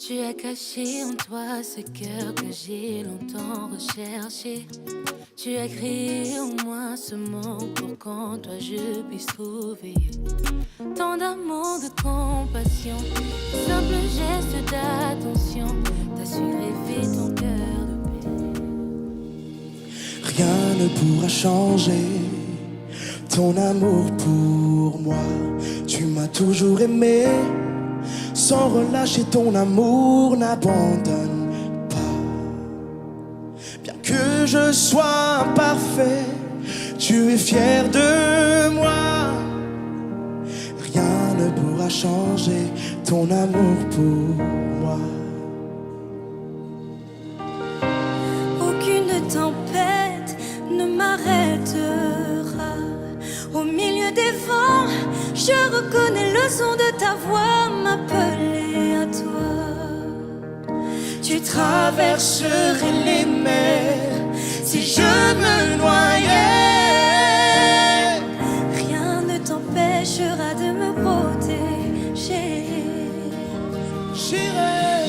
Tu as caché en toi ce cœur que j'ai longtemps recherché. Tu as créé en moi ce mot pour qu'en toi je puisse trouver tant d'amour, de compassion, simple geste d'attention, t'as su rêver ton cœur de paix. Rien ne pourra changer ton amour pour moi. Tu m'as toujours aimé, sans relâcher ton amour n'abandonne pas. Bien que je sois imparfait, tu es fier de moi. Rien ne pourra changer ton amour pour moi. Aucune tempête ne m'arrêtera. Au milieu des vents, je reconnais le son de ta voix m'appeler à toi. Tu traverserais les mers si je me noyais. Rien ne t'empêchera de me protéger. J'irai,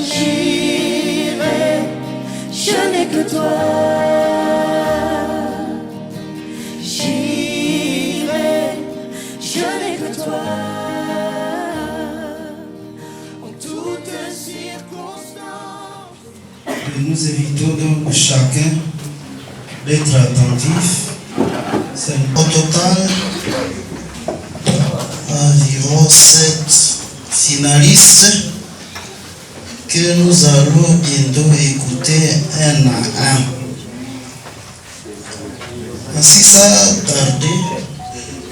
je n'ai que toi. Je n'ai que toi. En toutes circonstances. Nous évitons donc chacun d'être attentif. Au total, environ 7 finalistes que nous allons bientôt écouter un à un. Ainsi, sans tarder,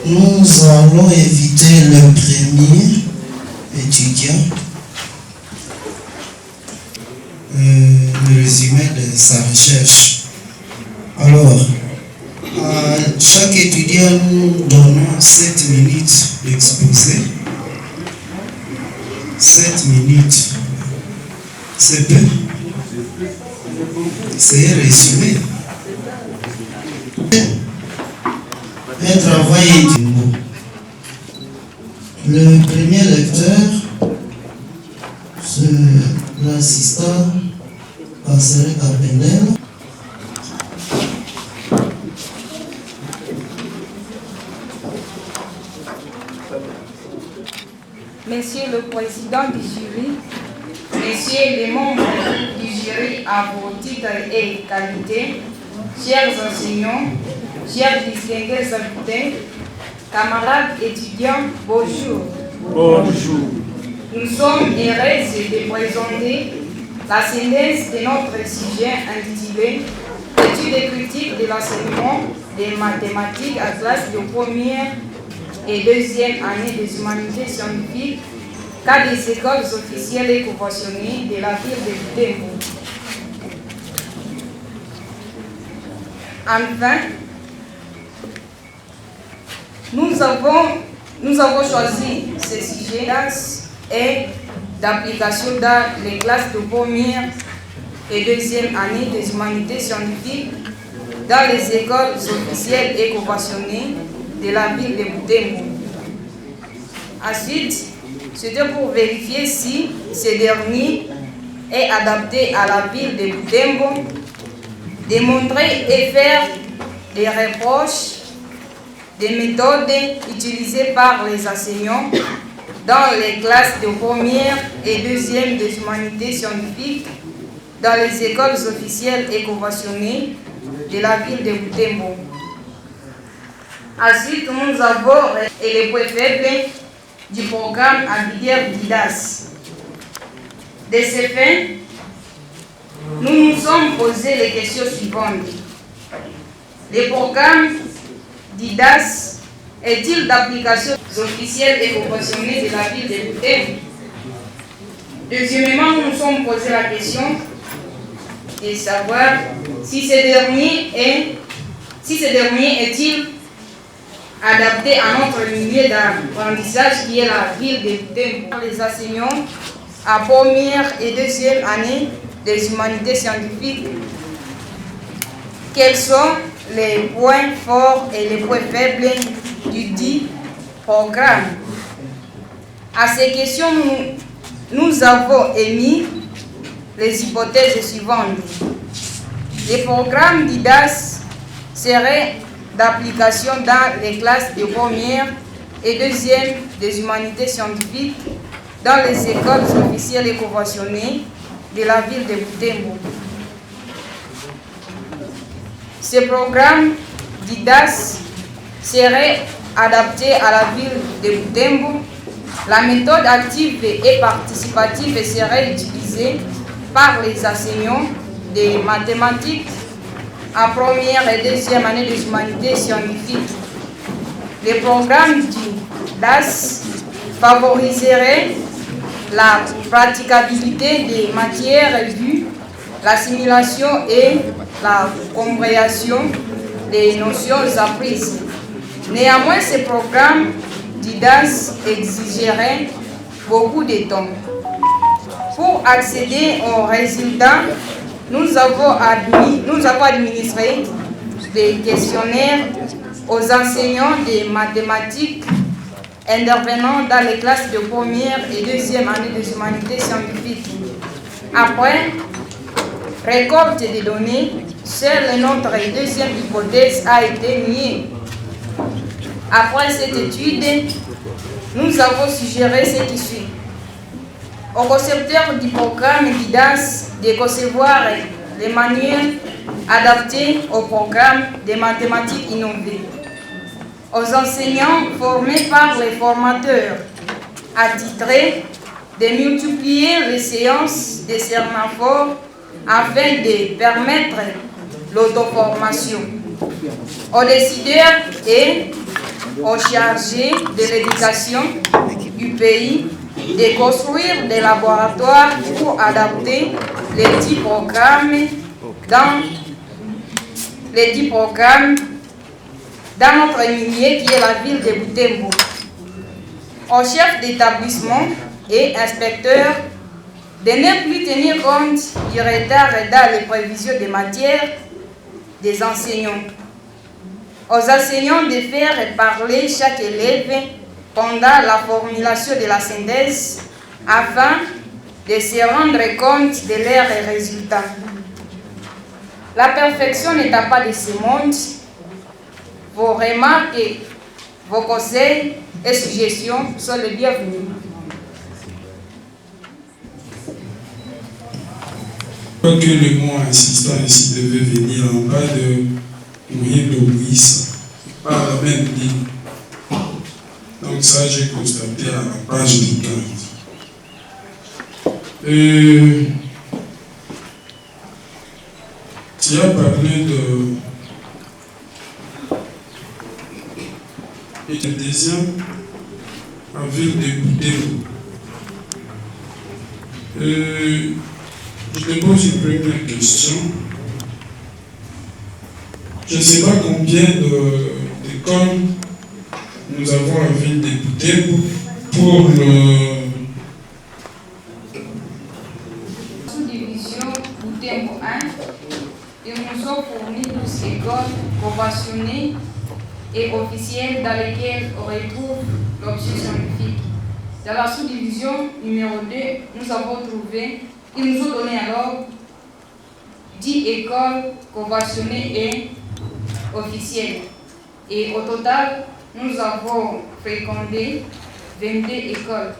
nous allons éviter le premier étudiant, le résumé de sa recherche. Alors, à chaque étudiant, nous donnons 7 minutes d'exposé. 7 minutes, c'est peu. C'est un résumé. Un travail du mot. Le premier lecteur, c'est l'assistant Passerelle Carpendel. Monsieur le Président du jury, Messieurs les membres du jury à vos titres et qualités, chers enseignants, chers distingués invités, camarades étudiants, bonjour. Bonjour. Nous sommes heureux de présenter la synthèse de notre sujet intitulé Études et critiques de l'enseignement des mathématiques à classe de première et deuxième année des humanités scientifiques, cas des écoles officielles et conventionnées de la ville de Butembo. Enfin, nous avons choisi ce sujet et d'application dans les classes de première et deuxième année des humanités scientifiques dans les écoles officielles et conventionnées de la ville de Butembo. Ensuite, c'était pour vérifier si ce dernier est adapté à la ville de Butembo, démontrer et faire des reproches des méthodes utilisées par les enseignants dans les classes de première et deuxième des humanités scientifiques dans les écoles officielles et conventionnées de la ville de Butembo. Ensuite, nous avons les points faibles du programme Abigail Didas. De ce fait, nous nous sommes posé les questions suivantes. Le programme Didas est-il d'application officielle et conventionnée de la ville de Butembo? Deuxièmement, nous nous sommes posé la question de savoir si ce dernier est-il adapté à notre milieu d'apprentissage qui est la ville de Butembo. Les enseignants à première et deuxième année des humanités scientifiques, quels sont les points forts et les points faibles du dit programme? À ces questions, nous avons émis les hypothèses suivantes. Les programmes d'IDAS seraient d'application dans les classes de première et deuxième des humanités scientifiques dans les écoles officielles et conventionnées de la ville de Butembo. Ces programmes d'IDAS seraient adaptés à la ville de Butembo. La méthode active et participative serait utilisée par les enseignants des mathématiques en première et deuxième année des humanités scientifiques. Les programmes d'IDAS favoriseraient la praticabilité des matières vues, l'assimilation et la compréhension des notions apprises. Néanmoins, ces programmes d'IDAS exigeraient beaucoup de temps. Pour accéder aux résultats, nous avons administré des questionnaires aux enseignants des mathématiques intervenant dans les classes de première et deuxième année des humanités scientifiques. Après récolte des données, seule notre deuxième hypothèse a été niée. Après cette étude, nous avons suggéré ce qui suit. Au concepteur du programme d'IDAS de concevoir les manuels adaptés au programme des mathématiques innovées. Aux enseignants formés par les formateurs attitrés de multiplier les séances de sémaphore afin de permettre l'auto-formation. Aux décideurs et aux chargés de l'éducation du pays de construire des laboratoires pour adapter les 10 programmes dans notre milieu qui est la ville de Butembo. Aux chefs d'établissement et inspecteurs de ne plus tenir compte du retard dans les prévisions des matières des enseignants. Aux enseignants de faire parler chaque élève pendant la formulation de la synthèse afin de se rendre compte de leurs résultats. La perfection n'étant pas de ce monde, vos remarques, vos conseils et suggestions sont les bienvenus. Que le mot assistant ici devait venir en bas de Mouyendo Moïse, par la même ligne. Donc ça, j'ai constaté à la page 15. Tu as parlé de deuxième en ville de Butembo. Je te pose une première question. Je ne sais pas combien d'écoles nous avons en ville de Butembo pour le sous-division Butembo 1. Ils nous ont fourni 12 écoles conventionnées et officielles dans lesquelles on retrouve l'objet scientifique. Dans la sous-division numéro 2, nous avons trouvé, ils nous ont donné alors 10 écoles conventionnées et officielles. Et au total, nous avons fréquenté 22 écoles.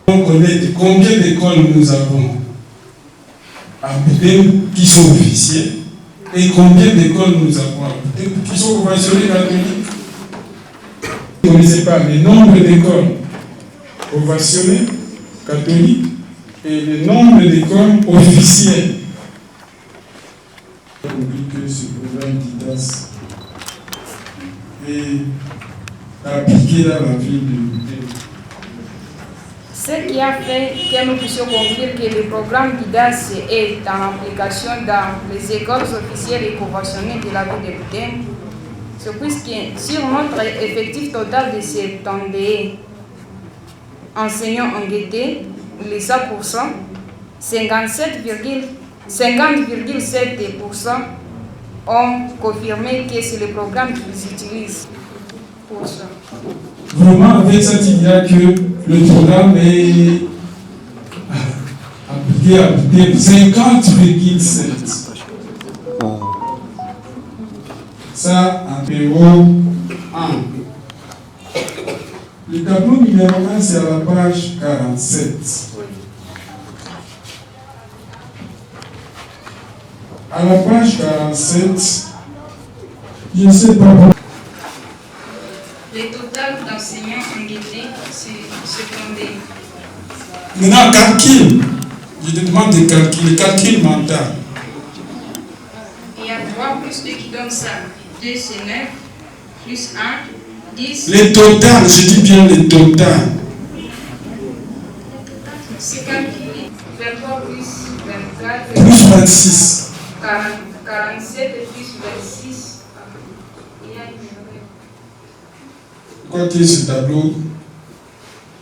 On connaît combien d'écoles nous avons à Butembo qui sont officielles et combien d'écoles nous avons à Butembo qui sont conventionnées catholiques. Vous ne connaissez pas le nombre d'écoles conventionnées catholiques et le nombre d'écoles officielles. On oublie que ce programme d'IDAS est appliqué dans la ville de Butembo. Ce qui a fait que nous puissions conclure que le programme d'IDAS est en application dans les écoles officielles et conventionnées de la ville de Butembo, c'est puisque sur notre effectif total de 70 enseignants engagés, les 100%, 50,7% ont confirmé que c'est le programme qu'ils utilisent pour ça. Vraiment, avec ça, il y a que le programme est appliqué quantité à Butembo, 50,7. Ça, en numéro 1. Le tableau numéro 1, c'est à la page 47. À la page 47, je ne sais pas. Le total d'enseignants engagés, c'est combien? Maintenant, calcul. Je te demande de calculer, calcul mental. Il y a 3 plus 2 qui donne ça. 2 c'est 9, plus 1, 10. Le total, je dis bien le total. C'est calculé. 23 plus 24. Plus 26. 47 plus 26. Il y a une erreur. Quoi que ce tableau,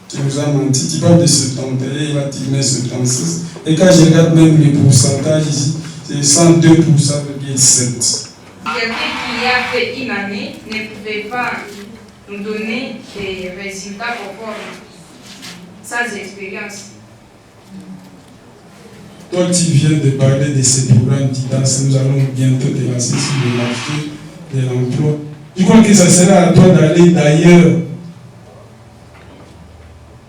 tu nous as menti, tu parles de 71, là tu mets 76. Et quand je regarde même les pourcentages ici, c'est 102,7%. Quelqu'un qui a fait une année ne pouvait pas nous donner des résultats conformes sans expérience. Toi, tu viens de parler de ces programmes d'IDAS, nous allons bientôt te lancer sur le marché de l'emploi. Je crois que ça sera à toi d'aller d'ailleurs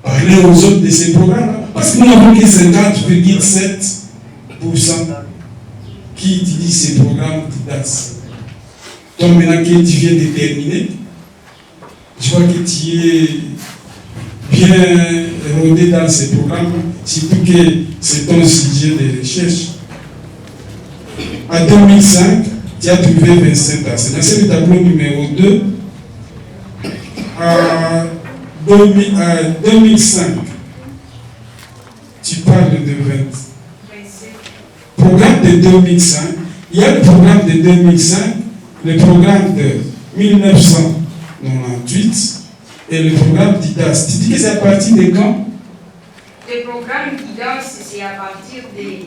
parler aux autres de ces programmes. Parce que nous n'avons que 50,7% qui utilisent ces programmes d'IDAS. Toi, maintenant que tu viens de terminer, je vois que tu es bien rodé dans ces programmes, surtout que c'est ton sujet de recherche. En 2005, tu as trouvé 27 enseignants. C'est le tableau numéro 2. En 2005, tu parles de 20. Programme de 2005, il y a le programme de 2005, le programme de 1998 et le programme d'IDAS. Tu dis que c'est à partir de quand? Le programme d'IDAS, c'est à partir de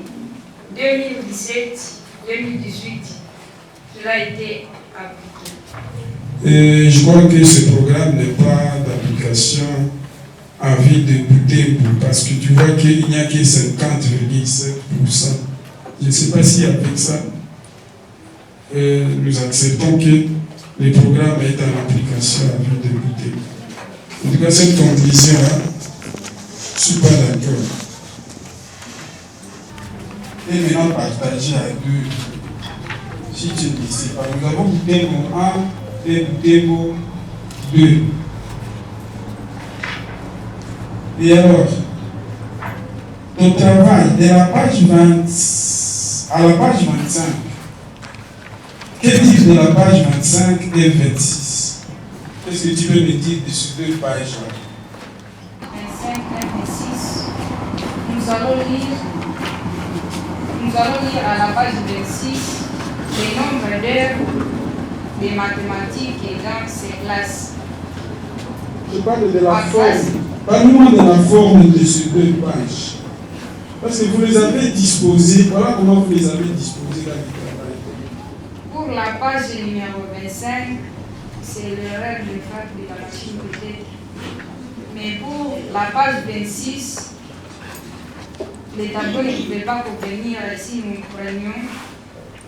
2017-2018. Cela a été appliqué. Et je crois que ce programme n'est pas d'application en ville de Butembo parce que tu vois qu'il n'y a que 50,7%. Je ne sais pas si avec ça, nous acceptons que le programme est en application en ville de Butembo. En tout cas, cette conclusion-là, je ne suis pas d'accord. Et maintenant, partager à deux. Si tu ne sais pas, nous avons Butembo 1 et Butembo 2. Et alors, ton travail de la page 20 à la page 25, que dire de la page 25 et 26? Qu'est-ce que tu peux me dire de ces deux pages-là? 25 et 26. Nous allons lire à la page 26 le nombre d'heures de mathématiques dans ces classes. Je parle de la forme. Parle-moi de la forme de ces deux pages. Parce que vous les avez disposées. Voilà comment vous les avez disposées dans le travail. Pour la page numéro 25, c'est l'erreur de frappe de la machine peut-être. Mais pour la page 26, les tableaux ne pouvaient pas convenir si nous prenions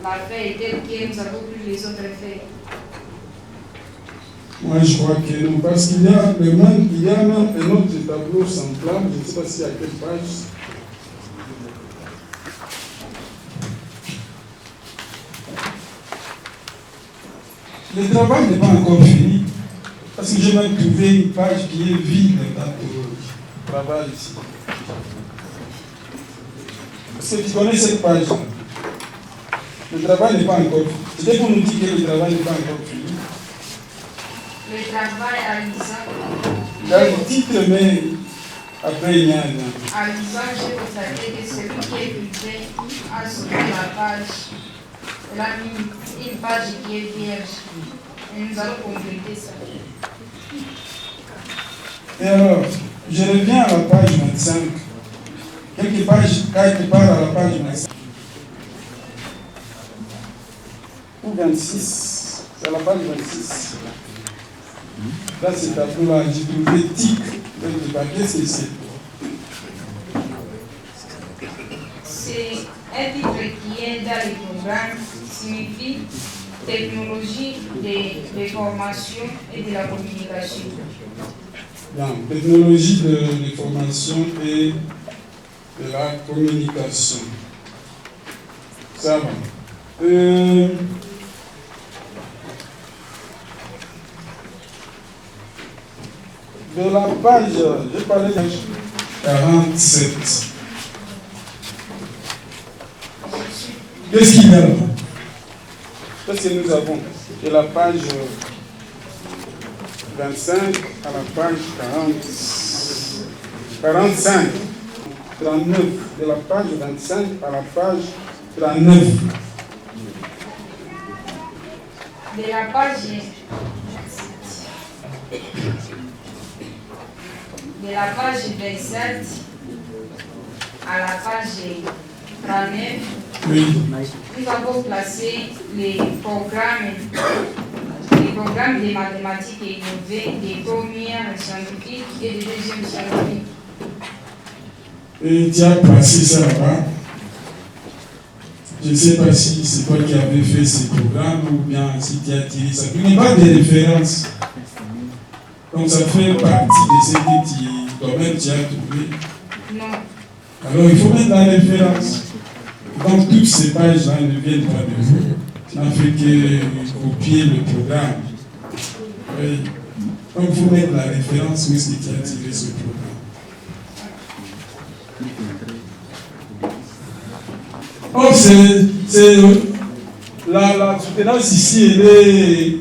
la feuille telle que nous avons pris les autres feuilles. Moi, je crois que non, parce qu'il y a même un autre tableau semblable, je ne sais pas si à quelle page. Le travail n'est pas encore fini, parce que j'ai même trouvé une page qui est vide dans ton travail ici. Parce que tu connais cette page. Le travail n'est pas encore fini. C'était pour nous dire que le travail n'est pas encore fini. Le travail à l'ISA. Dans le titre, mais après il y a un. À l'ISA, j'ai constaté que celui qui est privé a sauvé la page. Il a mis une page qui est vierge. Et nous allons compléter ça. Et alors, je reviens à la page 25. Quelque part à la page 25. Ou 26. C'est à la page 26. Là, c'est tableau-là, j'ai trouvé tic. Qu'est-ce que c'est? dans les programmes signifie technologie de l'information et de la communication. Bien, technologie de l'information et de la communication. Ça va. De la page, je parlais de page 47. Qu'est-ce qu'il y a là? Qu'est-ce que nous avons? De la page 25 à la page 45. 39. De la page 25 à la page 39. De la page 27 à la page 39, Oui. nous avons placé les programmes de mathématiques innovées des premières scientifiques et des deuxièmes scientifiques. Et tu as placé ça là-bas. Je ne sais pas si c'est toi qui avais fait ces programmes ou bien si tu as tiré ça. Il n'y a pas de référence. Donc ça fait partie de ce que toi-même tu as trouvé. Non. Alors il faut mettre la référence. Donc toutes ces pages-là ne viennent pas de vous. Tu n'as fait que copier le programme. Oui. Donc il faut mettre la référence où est-ce que tu as tiré ce programme. Oh, c'est la soutenance ici, elle est.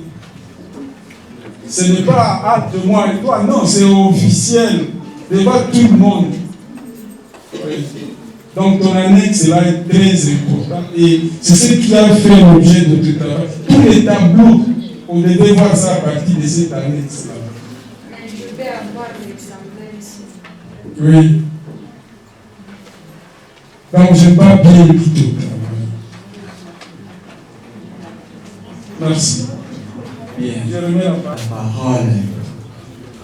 Ce n'est pas hâte de moi et toi, non, c'est officiel, devant tout le monde. Oui. Donc ton annexe là est très important et c'est ce qui a fait l'objet de tout travail. Tous les tableaux, on devait voir ça à partir de cette annexe là. Mais je vais avoir l'exemplaire ici. Oui. Donc je n'ai pas bien dit tout le travail. Merci. Bien. Je remets la parole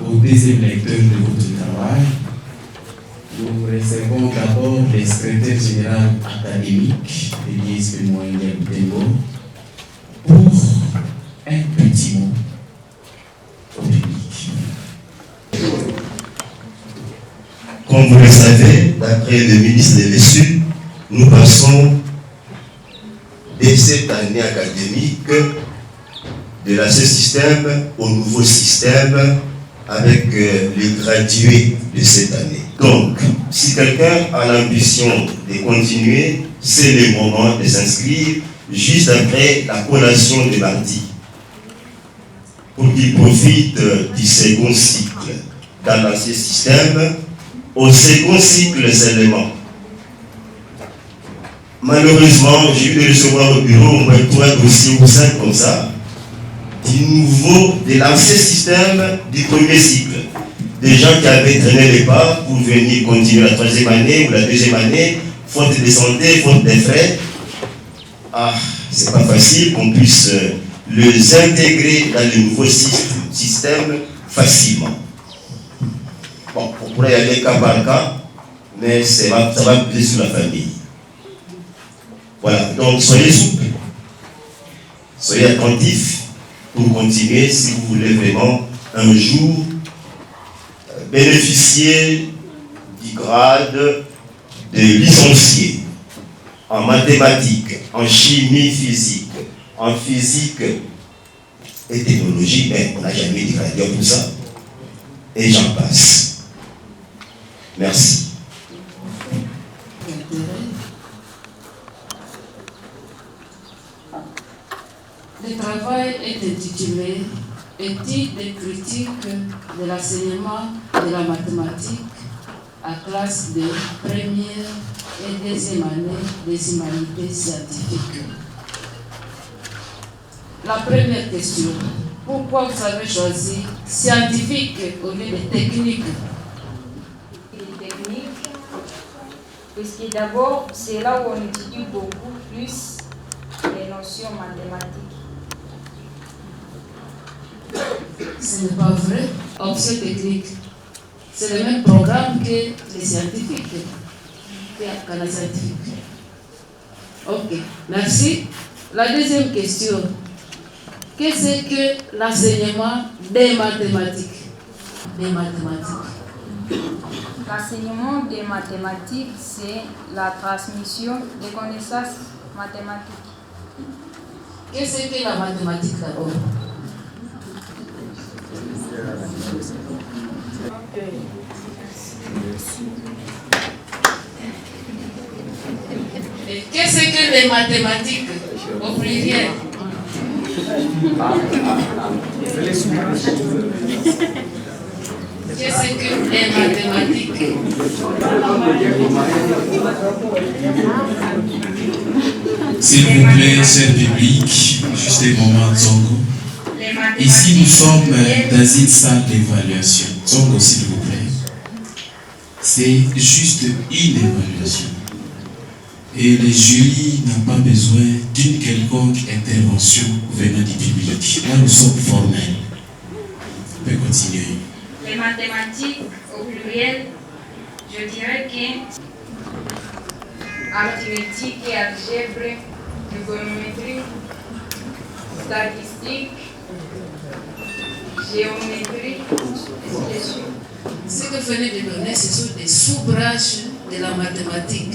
au deuxième lecteur de votre travail. Nous recevons d'abord le secrétaire général académique de l'ISP Moyen Butembo pour un petit mot au public. Comme vous le savez, d'après le ministre de l'ESU, nous passons dès cette année académique de l'ancien système au nouveau système avec les gradués de cette année. Donc, si quelqu'un a l'ambition de continuer, c'est le moment de s'inscrire juste après la collation de mardi pour qu'il profite du second cycle dans l'ancien système, au second cycle seulement. Malheureusement, j'ai eu de recevoir au bureau au moins 3 dossiers ou 5 comme ça, du nouveau, de l'ancien système du premier cycle. Des gens qui avaient traîné les pas pour venir continuer la 3e année ou la 2e année, faute de santé, faute de frais. Ah, c'est pas facile qu'on puisse les intégrer dans le nouveau système facilement. Bon, on pourrait y aller cas par cas, mais ça va peser sur la famille. Voilà, donc soyez souples, soyez attentifs pour continuer si vous voulez vraiment un jour bénéficier du grade de licencié en mathématiques, en chimie physique, en physique et technologie, mais on n'a jamais dit grade pour ça, et j'en passe. Merci. Le travail est intitulé Étude et critique de l'enseignement de la mathématique à classe de première et deuxième année des humanités scientifiques. La première question, pourquoi vous avez choisi scientifique au lieu de technique? Technique, parce que d'abord, c'est là où on étudie beaucoup plus les notions mathématiques. Ce n'est pas vrai. Option technique, c'est le même programme que les scientifiques, que les scientifiques. Ok, merci. La deuxième question. Qu'est-ce que l'enseignement des mathématiques? L'enseignement des mathématiques, c'est la transmission des connaissances mathématiques. Qu'est-ce que la mathématique d'abord? Et qu'est-ce que les mathématiques au pluriel? Qu'est-ce que les mathématiques? S'il vous plaît, cher public, juste un moment, Zongo. Ici, nous sommes dans une salle d'évaluation. Zongo, s'il vous plaît. C'est juste une évaluation. Et les jurys n'ont pas besoin d'une quelconque intervention venant du public. Là, nous sommes formels. On peut continuer. Les mathématiques au pluriel, je dirais que arithmétique et algèbre, trigonométrie, statistique, géométrie, ainsi de suite. Ce que vous venez de donner, ce sont des sous-branches de la mathématique.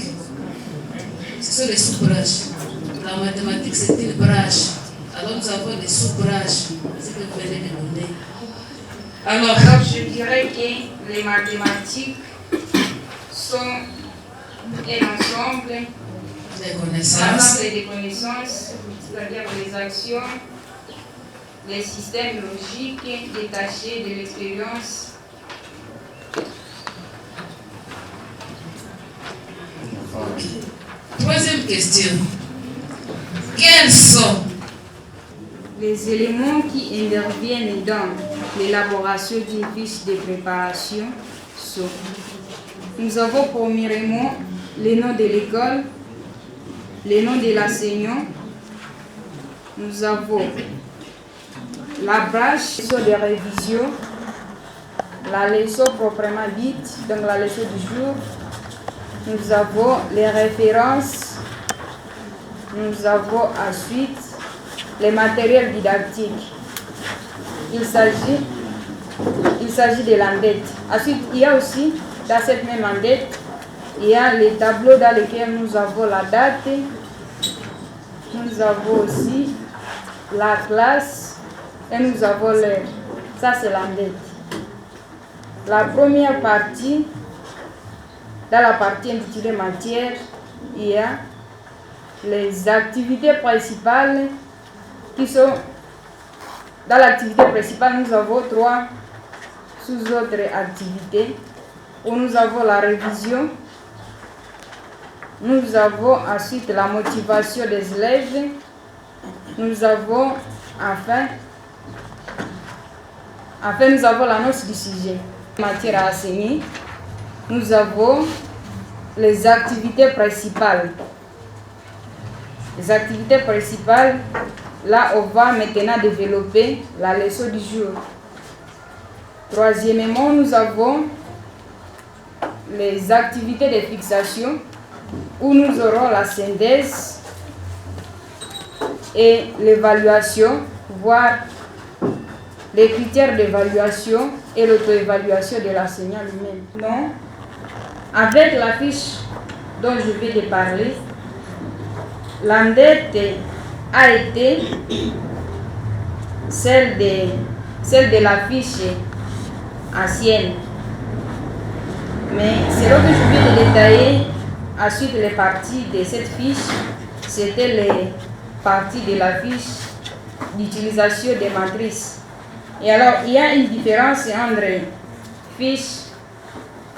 Ce sont des sous-branches. La mathématique, c'est une branche. Alors nous avons des sous-branches. Ce que vous venez de donner. Alors, je dirais que les mathématiques sont un ensemble des connaissances, c'est-à-dire les actions, les systèmes logiques détachés de l'expérience. Troisième question. Quels sont les éléments qui interviennent dans l'élaboration d'une fiche de préparation sont: nous avons premièrement le nom de l'école, le nom de l'enseignant, nous avons la branche de révision, la leçon proprement dite, donc la leçon du jour, nous avons les références, nous avons ensuite les matériels didactiques. Il s'agit de l'endette. Ensuite, il y a aussi, dans cette même endette, il y a les tableaux dans lesquels nous avons la date, nous avons aussi la classe et nous avons l'heure. Ça, c'est l'endette. La première partie, dans la partie intitulée matière, il y a les activités principales qui sont... Dans l'activité principale, nous avons 3 sous-autres activités où nous avons la révision, nous avons ensuite la motivation des élèves, nous avons enfin nous avons l'annonce du sujet. Matière à enseigner, nous avons les activités principales. Les activités principales, là on va maintenant développer la leçon du jour. Troisièmement, nous avons les activités de fixation où nous aurons la synthèse et l'évaluation, voire les critères d'évaluation et l'auto-évaluation de l'enseignant lui-même. Non, avec la fiche dont je vais te parler, l'endette a été celle de la fiche ancienne. Mais selon que je vais te détailler, ensuite les parties de cette fiche, c'était les parties de la fiche d'utilisation des matrices. Et alors, il y a une différence entre fiche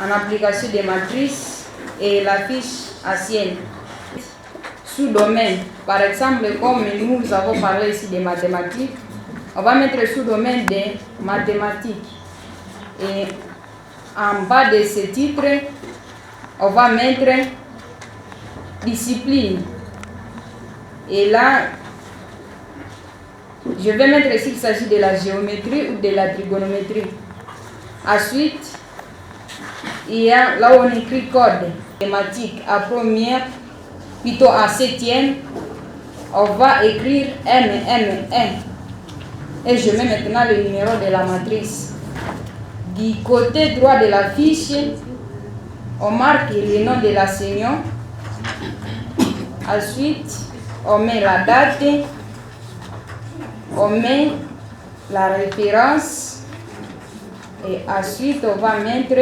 en application des matrices et la fiche ancienne. Sous-domaine, par exemple, comme nous avons parlé ici des mathématiques, on va mettre sous-domaine des mathématiques. Et en bas de ce titre, on va mettre discipline. Et là, je vais mettre ici qu'il s'agit de la géométrie ou de la trigonométrie. Ensuite, il y a là où on écrit code thématique à première plutôt en 7e, on va écrire M1. Et je mets maintenant le numéro de la matrice. Du côté droit de la fiche, on marque le nom de l'enseignant. Ensuite, on met la date, on met la référence et ensuite on va mettre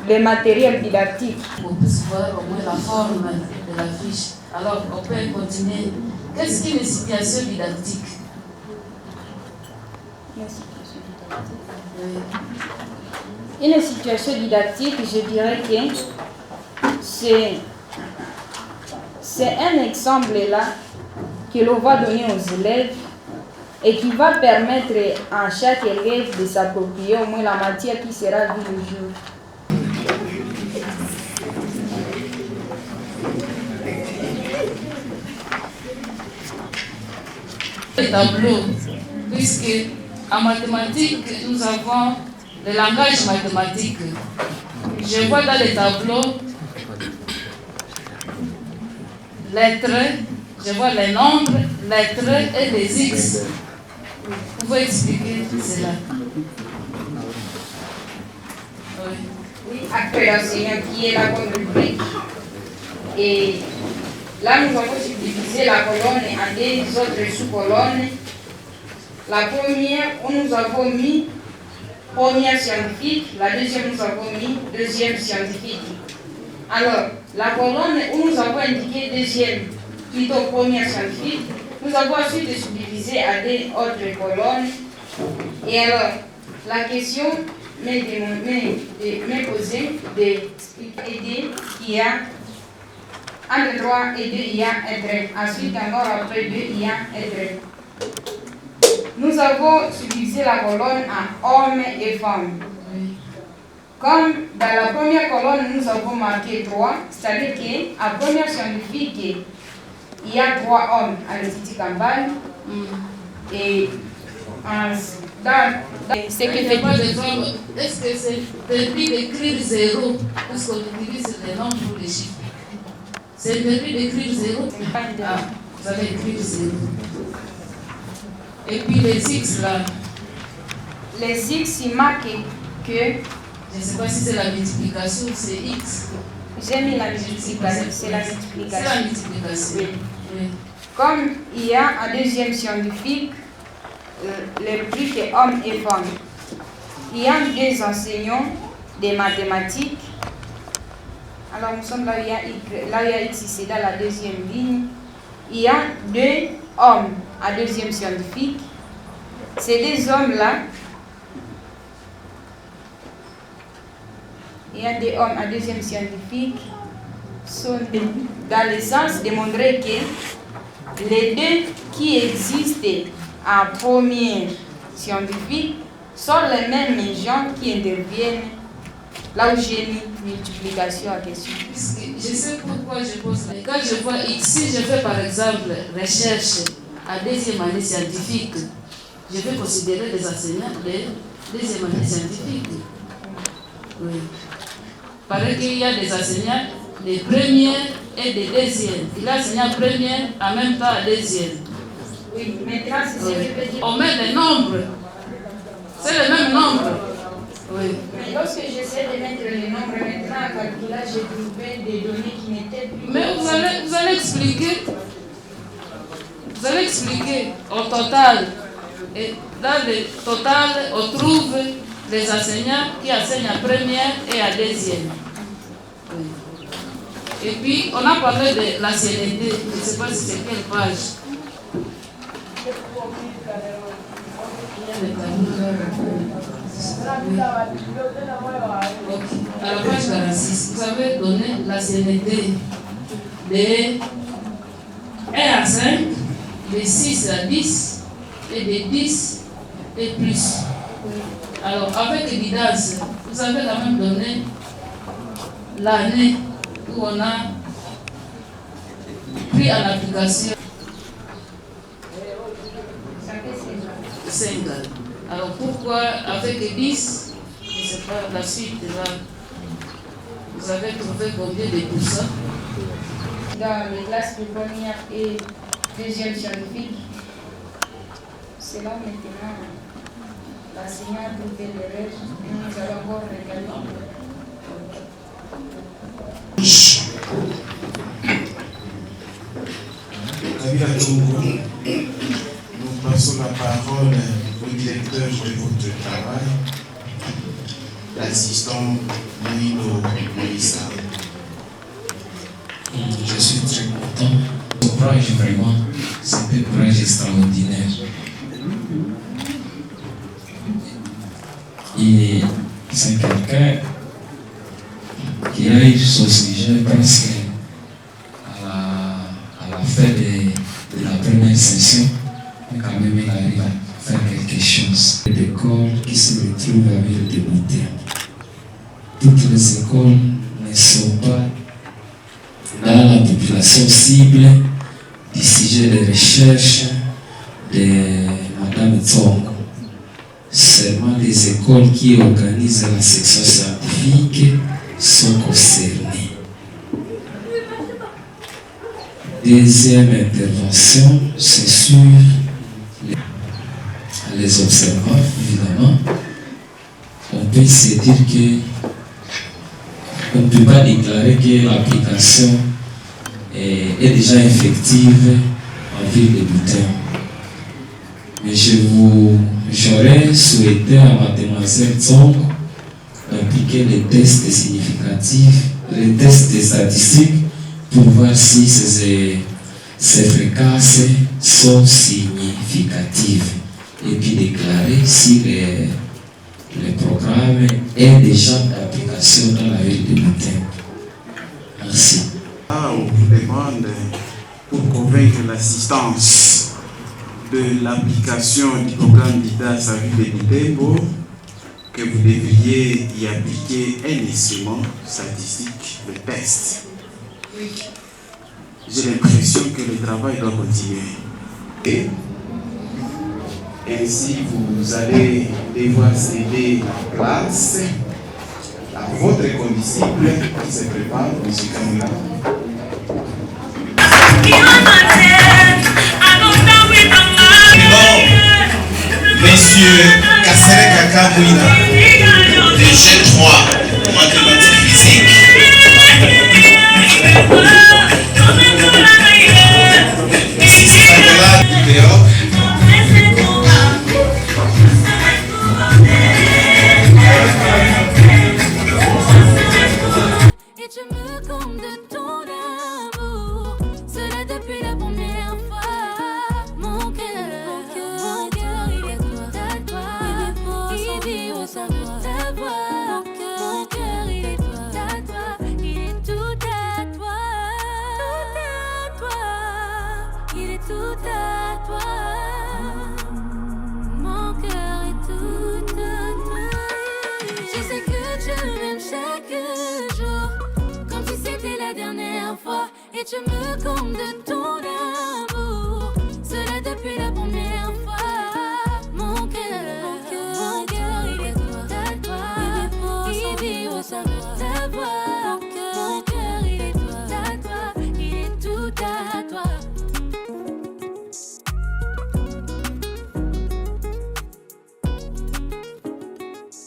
le matériel didactique. On peut voir au moins la forme de la fiche. Alors, on peut continuer. Qu'est-ce qu'une situation didactique? Une situation didactique, je dirais que c'est un exemple là que l'on va donner aux élèves et qui va permettre à chaque élève de s'approprier au moins la matière qui sera vue le jour. Le tableau, puisque en mathématiques, nous avons le langage mathématique. Je vois dans les tableaux les traits, je vois les nombres, les traits et les X. Vous pouvez expliquer cela? Oui, après l'enseignant qui est là comme rubrique. Et là, nous avons subdivisé la colonne en deux autres sous-colonnes. La première, où nous avons mis première scientifique, la deuxième, nous avons mis deuxième scientifique. Alors, la colonne où nous avons indiqué deuxième, plutôt première scientifique, nous avons ensuite subdivisé à deux autres colonnes. Et alors, la question m'est posée d'aider qu'il y a entre 3 et 2, il y a un trait. Ensuite, encore après 2, il y a un trait. Nous avons subdivisé la colonne en hommes et femmes. Comme dans la première colonne, nous avons marqué 3, c'est-à-dire qu'en première scientifique, il y a 3 hommes à l'Institut Campagne. Et ce que fait est-ce que c'est permis d'écrire 0 parce qu'on utilise les nombres pour les chiffres? C'est permis d'écrire 0? Ah, vous allez écrire 0. Et puis les X là? Les X, ils marquent que... Je ne sais pas si c'est la multiplication ou c'est X. J'ai mis la multiplication, c'est la multiplication. C'est la multiplication. Oui. Oui. Comme il y a en deuxième scientifique, les plus que hommes et femmes, il y a deux enseignants des mathématiques. Alors nous sommes là où il y a X, c'est dans la deuxième ligne. Il y a 2 hommes à deuxième scientifique. Ces 2 hommes-là, il y a 2 hommes à deuxième scientifique, sont dans le sens de montrer que les 2 qui existent en première scientifique sont les mêmes gens qui interviennent là où j'ai mis multiplication en question. Je sais pourquoi je pose ça. Quand je vois ici, je fais par exemple recherche à deuxième année scientifique. Je vais considérer les enseignants de deuxième année scientifique. Oui. Il paraît qu'il y a des enseignants de première et de deuxième. Il y a enseignant première en même temps deuxième. Oui, maintenant c'est ce que je veux dire. On met les nombres. C'est le même nombre. Oui. Mais lorsque j'essaie de mettre les nombres maintenant à calculage, j'ai trouvé des données qui n'étaient plus. Mais vous allez expliquer. Vous allez expliquer au total. Et dans le total, on trouve les enseignants qui enseignent en première et en deuxième. Oui. Et puis, on a parlé de l'ancienneté. Je ne sais pas si c'est quelle page. À la page 46, vous avez donné l'ancienneté de 1 à 5, de 6 à 10 et de 10 et plus. Alors, avec évidence, vous avez quand même donné l'année où on a pris en application 5 ans. Alors pourquoi avec 10, je ne sais pas la suite là. Vous avez trouvé combien de pourcents? Dans les classes de première et deuxième scientifique, selon maintenant l'enseignant a trouvé l'erreur, nous allons encore regarder. Nous passons la parole au directeur de votre travail, l'assistant Mouino Moïsa. Je suis très content. Ce courage, vraiment, c'est un courage extraordinaire. Et c'est quelqu'un qui a eu son sujet presque à la fin de la première session, mais quand même il arrive à faire quelque chose. L'école qui se retrouve avec des bouteilles. Toutes les écoles ne sont pas dans la population cible du sujet de recherche de Madame Tsongo. Seulement les écoles qui organisent la section scientifique sont concernées. Deuxième intervention, c'est sur les observants, évidemment. On peut se dire que on ne peut pas déclarer que l'application est déjà effective en ville de Butembo. Mais j'aurais souhaité à mademoiselle Tsongo d'appliquer les tests significatifs, les tests statistiques pour voir si ces fréquences sont significatives et puis déclarer si le programme est déjà en application dans la ville de Butembo. Merci. On vous demande, pour convaincre l'assistance de l'application du programme DIDAS à ville de Butembo, que vous devriez y appliquer un instrument statistique, le test. J'ai l'impression que le travail doit continuer. Et ainsi, vous allez devoir céder place à votre condisciple qui se prépare, M. Kamula. Monsieur Kassere Kaka Mouina, de G3, mathématiques physiques. Ici, Sagola Vidéo. Et tu me combles de ton amour, cela depuis la première fois. Mon cœur, il est à toi, il dit au savoir ta voix. Mon cœur, il est à toi, il est tout à toi, il est tout à toi. Mon cœur est tout à toi. Je sais que tu m'aimes chaque jour, comme si c'était la dernière fois. Et tu me combles de ton amour, cela depuis la première fois. Mon cœur, il est tout à toi, il dit au savoir ta voix. Mon cœur, il est tout à toi, il est tout à toi.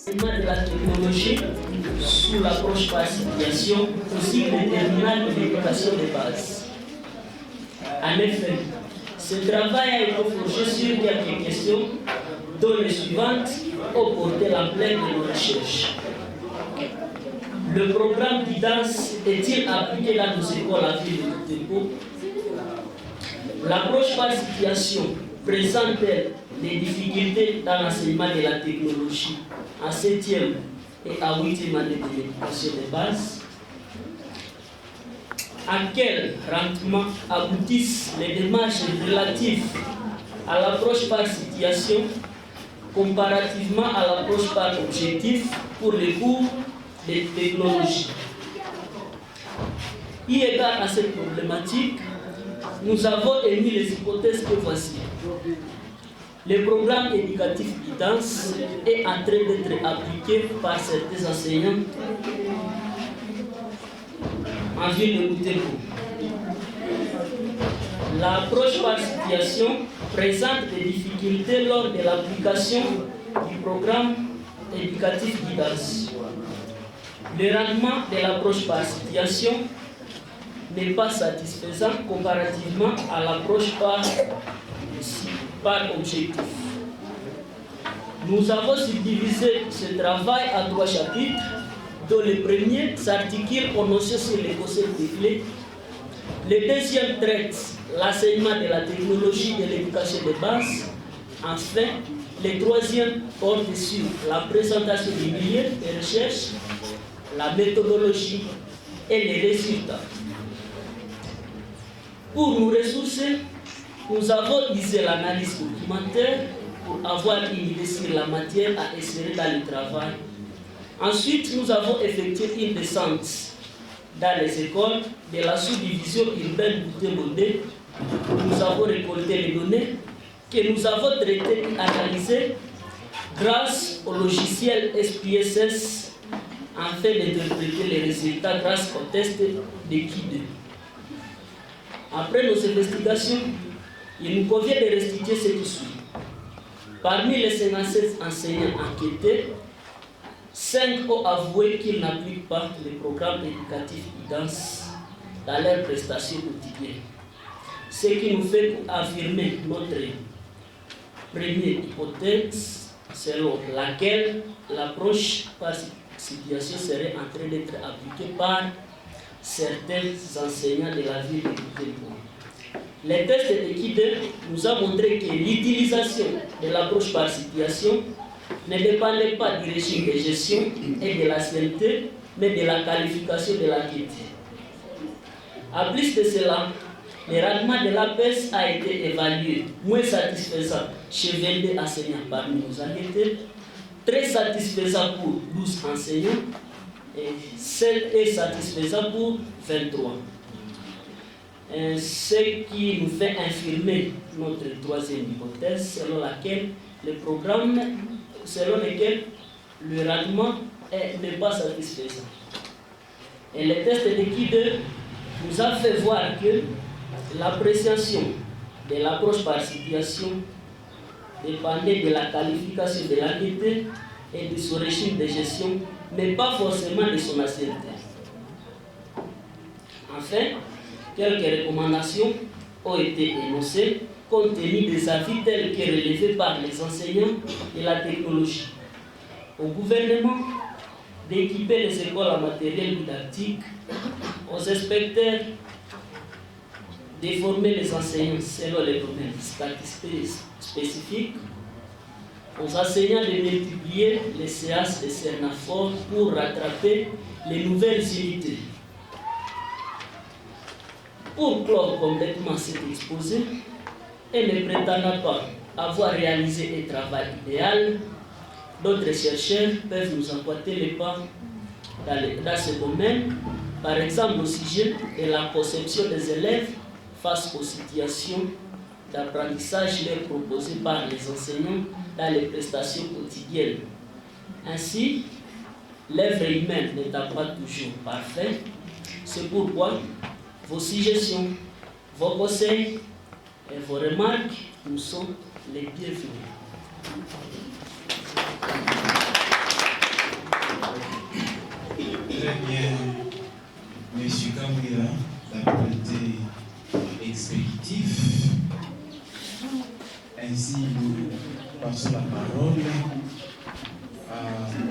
De la technologie sous l'approche par situation au cycle terminal de l'éducation de base. En effet, ce travail a été forgé sur quelques questions, dont les suivantes ont porté l'ampleur de nos recherches. Le programme DIDAS est-il appliqué dans nos écoles à ville de Butembo? L'approche par situation présente-t-elle des difficultés dans l'enseignement de la technologie en 7e et à 8e année de l'éducation de base? À quel rendement aboutissent les démarches relatives à l'approche par situation comparativement à l'approche par objectif pour les cours de technologie? Eu égard à cette problématique, nous avons émis les hypothèses que voici. Le programme éducatif DIDAS est en train d'être appliqué par certains enseignants en ville de Butembo. L'approche par situation présente des difficultés lors de l'application du programme éducatif guidance. Le rendement de l'approche par situation n'est pas satisfaisant comparativement à l'approche par objectif. Nous avons subdivisé ce travail en 3 chapitres, dont le premier s'articule aux notions sur les concepts de clés. Le deuxième traite l'enseignement de la technologie de l'éducation de base. Enfin, le troisième porte sur la présentation du milieu de recherche, la méthodologie et les résultats. Pour nous ressourcer, nous avons utilisé l'analyse documentaire pour avoir une idée sur la matière à insérer dans le travail. Ensuite, nous avons effectué une descente dans les écoles de la sous-division urbaine Butembo-Ndé. Nous avons récolté les données que nous avons traitées et analysées grâce au logiciel SPSS afin d'interpréter les résultats grâce au test de KI2. Après nos investigations, il nous convient de restituer ce qui suit. Parmi les 57 enseignants enquêtés, 5 ont avoué qu'ils n'appliquent pas le programme éducatif guidance dans leurs prestations quotidiennes. Ce qui nous fait affirmer notre première hypothèse selon laquelle l'approche par situation serait en train d'être appliquée par certains enseignants de la ville de Butembo. Les tests de KI2 nous ont montré que l'utilisation de l'approche par situation ne dépendait pas du régime de gestion et de l'ancienneté, mais de la qualification de l'enquête. En plus de cela, le rendement de l'APES a été évalué moins satisfaisant chez 22 enseignants parmi nos enquêtés, très satisfaisant pour 12 enseignants et satisfaisant pour 23. Ce qui nous fait infirmer notre troisième hypothèse selon laquelle le programme selon lequel le rendement n'est pas satisfaisant. Et le test de KI2 nous a fait voir que l'appréciation de l'approche par situation dépendait de la qualification de l'enquête et de son régime de gestion, mais pas forcément de son ancienneté. Enfin, quelques recommandations ont été énoncées compte tenu des avis tels que relevés par les enseignants et la technologie. Au gouvernement d'équiper les écoles en matériel didactique, aux inspecteurs de former les enseignants selon les domaines statistiques spécifiques, aux enseignants de multiplier les séances de CERNAFOR pour rattraper les nouvelles unités. Pour clore complètement cet exposé, et ne prétendant pas avoir réalisé un travail idéal, d'autres chercheurs peuvent nous emboîter les pas dans ce domaine, par exemple au sujet de la conception des élèves face aux situations d'apprentissage leur proposées par les enseignants dans les prestations quotidiennes. Ainsi, l'œuvre humaine n'étant pas toujours parfaite, c'est pourquoi vos suggestions, vos conseils et vos remarques nous sont les bienvenus. Très bien, M. Kamwira, la communauté expéditive. Ainsi, nous passons la parole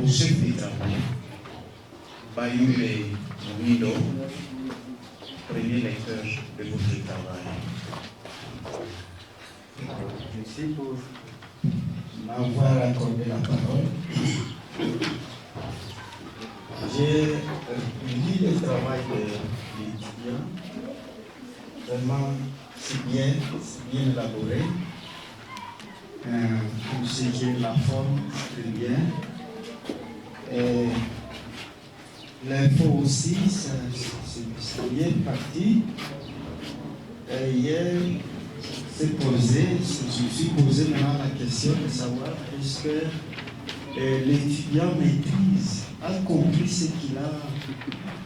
au chef d'État, Bayule Mouido, premier lecteur de votre travail. Merci pour m'avoir accordé la parole. J'ai lu le travail de l'étudiant. Vraiment, c'est bien élaboré. Pour ce qui est la forme, très bien. Et l'info aussi, c'est bien parti. Et hier, je me suis posé maintenant la question de savoir est-ce que l'étudiant maîtrise, a compris ce qu'il a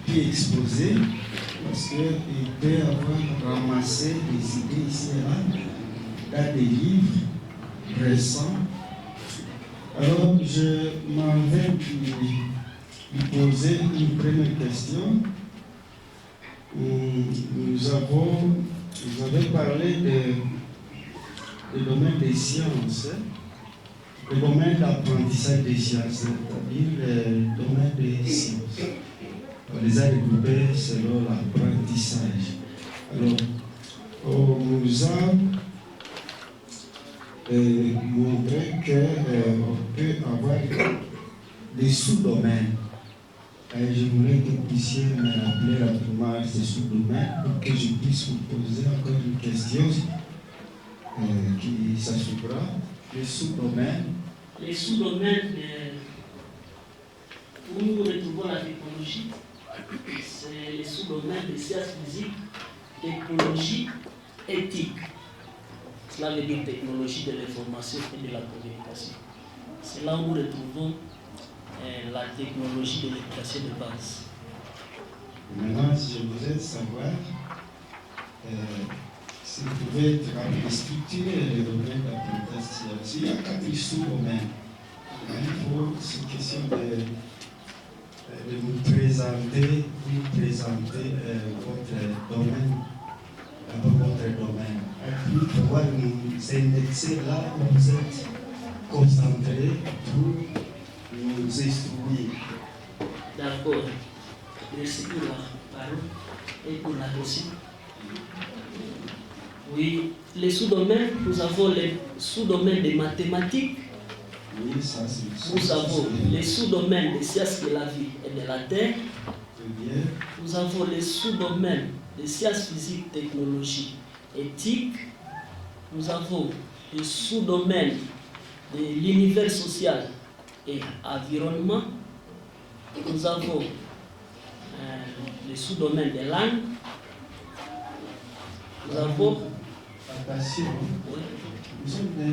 pu exposer, parce qu'il peut avoir ramassé des idées ici et là dans des livres récents. Alors, je m'en vais lui poser une première question. Vous avez parlé du domaine des sciences, le domaine d'apprentissage des sciences, c'est-à-dire le domaine des sciences. On les a regroupés selon l'apprentissage. Alors, on nous a montré qu'on peut avoir des sous-domaines. Et je voudrais que vous puissiez me rappeler rapidement ces sous-domaines pour que je puisse vous poser encore une question qui s'achèvera. Les sous-domaines. Les sous-domaines où nous retrouvons la technologie, c'est les sous-domaines des sciences physiques, technologie, éthique. Cela veut dire technologie de l'information et de la communication. C'est là où nous retrouvons la technologie de l'éducation de base. Maintenant, si je voudrais savoir si vous pouvez structurer les domaines d'apprentissage. Il y a 4 sous-domaines. Il faut, c'est une question de vous présenter votre domaine. Votre domaine. Et puis, pouvoir nous indexer là où vous êtes concentré pour nous instruire. D'accord. Merci pour la parole et pour la question. Oui, les sous-domaines, nous avons les sous-domaines des mathématiques. Oui, ça c'est nous avons les sous-domaines des sciences de la vie et de la terre. Nous avons les sous-domaines des sciences physiques, technologie, éthique. Nous avons les sous-domaines de l'univers social et environnement. Nous avons les sous-domaines des langues. Nous avons... Attention, nous sommes dans le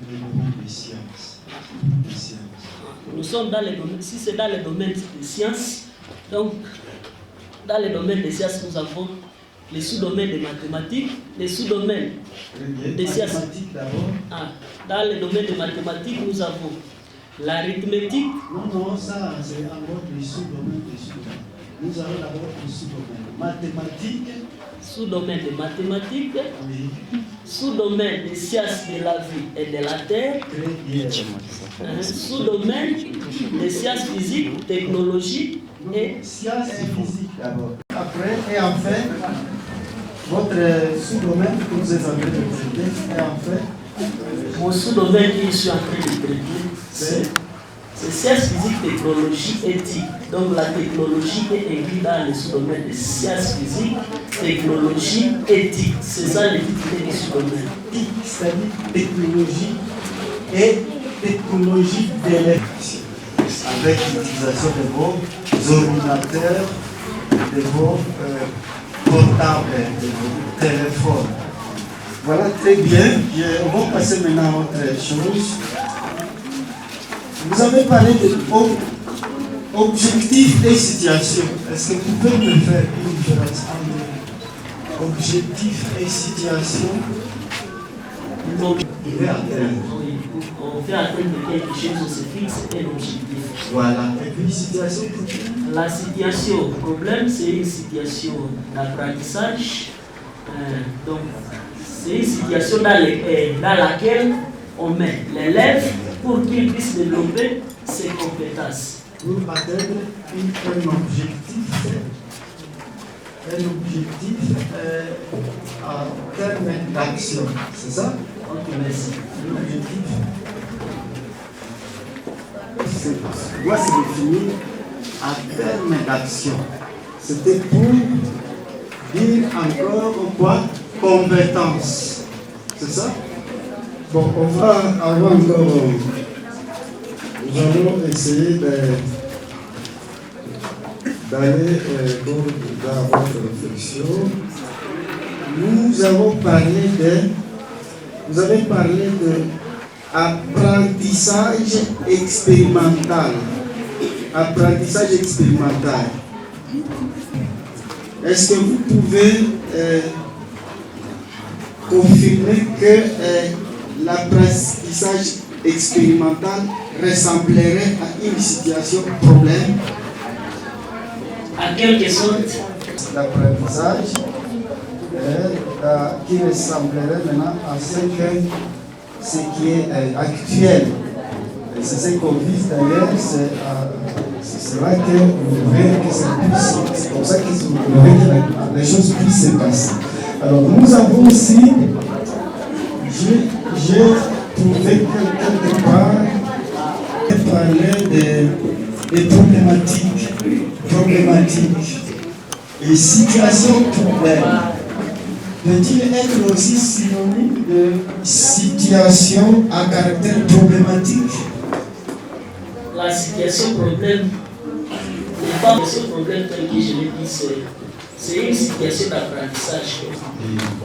domaine des sciences. Nous sommes dans les domaines, si c'est dans les domaines des sciences, donc dans les domaines des sciences, nous avons les sous-domaines des mathématiques, les sous-domaines des sciences. Dans les domaines des mathématiques, nous avons l'arithmétique. Non, ça c'est encore les sous-domaines des sous-domaines. Nous avons d'abord les sous-domaines mathématiques. Sous-domaine des mathématiques, oui. Sous-domaine des sciences de la vie et de la terre, sous-domaine des sciences physiques, technologie et sciences et physique d'abord. Après et enfin, votre sous-domaine que vous êtes en train de traiter, et enfin, mon sous-domaine que je suis en train de traiter, c'est sciences physiques, technologie, éthique. Donc la technologie est inclue dans le sous-domaine des sciences physiques, technologie, éthique. C'est ça l'identité du sous-domaine. C'est-à-dire technologie et technologie de l'éducation. Avec l'utilisation de vos ordinateurs, de vos portables, de vos téléphones. Voilà, très bien. On va passer maintenant à autre chose. Vous avez parlé d'objectifs et situation. Est-ce que vous pouvez me faire une différence entre objectifs et situation? On fait atteindre quelque chose, on se fixe un objectif. Voilà. Et puis situation? La situation, le problème, c'est une situation d'apprentissage. Donc, c'est une situation dans laquelle on met l'élève pour qu'il puisse développer ses compétences. Pour atteindre un objectif à terme d'action, c'est ça? Ok, merci. L'objectif doit se définir à terme d'action. C'était pour dire encore quoi? Compétence. C'est ça? Bon, on va avoir encore. Nous allons essayer d'aller dans votre réflexion. Vous avez parlé de apprentissage expérimental. Apprentissage expérimental. Est-ce que vous pouvez confirmer que l'apprentissage expérimental ressemblerait à une situation problème? À quelque sorte. L'apprentissage qui ressemblerait maintenant à ce qui est actuel. C'est ce qu'on vise d'ailleurs, c'est là que vous verrez que c'est comme ça que vous verrez que les choses puissent se passer. Alors nous avons aussi, j'ai trouvé quelque part parler des problématiques et situations problèmes. Peut-il être aussi synonyme de situation à caractère problématique? La situation problème n'est pas ce problème tel que je l'ai dit, c'est une situation d'apprentissage.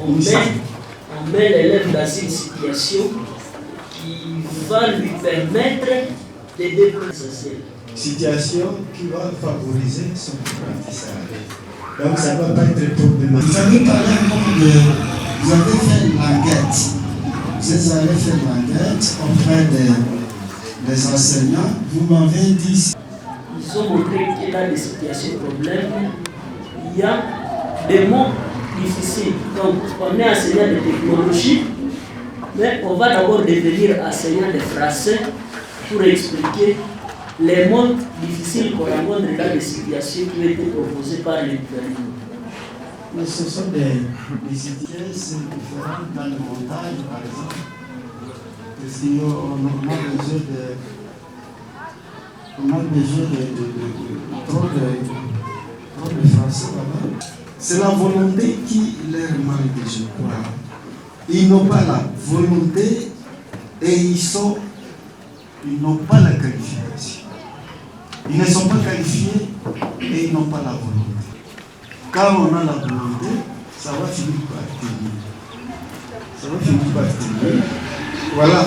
On met l'élève dans une situation qui va lui permettre de développer. Situation qui va favoriser son apprentissage. Donc ça ne va pas être problématique. Vous avez parlé vous avez fait une enquête. Vous avez fait une enquête auprès des enseignants. Vous m'avez dit. Ils ont montré que dans des situations problèmes, il y a des mots difficiles. Donc on est enseignant de technologie, mais on va d'abord devenir enseignant de français pour expliquer les mots difficiles qu'on rencontre dans des situations qui ont été proposées par les gouvernements. Mais ce sont des situations différentes dans le montage, par exemple. Parce qu'on a besoin de trop de français là-bas. C'est la volonté qui leur manque, je crois. Ils n'ont pas la volonté et ils n'ont pas la qualification. Ils ne sont pas qualifiés et ils n'ont pas la volonté. Quand on a la volonté, ça va finir par tenir. Ça va finir par tenir. Voilà.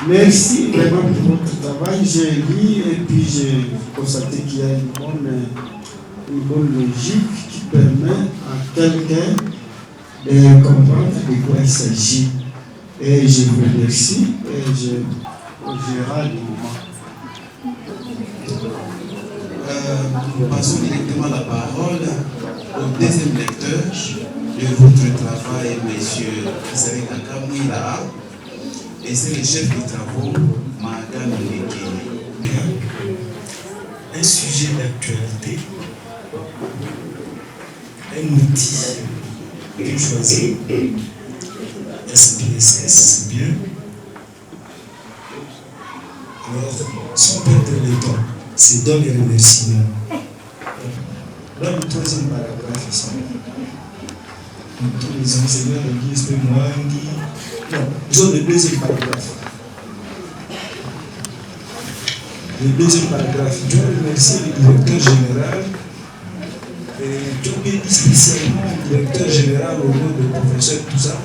Merci vraiment pour votre travail. J'ai lu et puis j'ai constaté qu'il y a une bonne logique qui permet à quelqu'un de comprendre de quoi il s'agit. Et je vous remercie et je verrai le moment. Nous passons directement la parole au deuxième lecteur de votre travail, M. Kassereka Kaka, et c'est le chef de travaux, Madame Ndeke. Un sujet d'actualité, un outil que choisi, SPSS, c'est bien. Alors, sans perdre le temps, c'est dans les remerciements. Dans le troisième paragraphe, ici, tous les enseignants de l'ISP Mwangi, non, disons le deuxième paragraphe. Le deuxième paragraphe, je remercie le directeur général, et je remercie spécialement le directeur général au nom du professeur Touza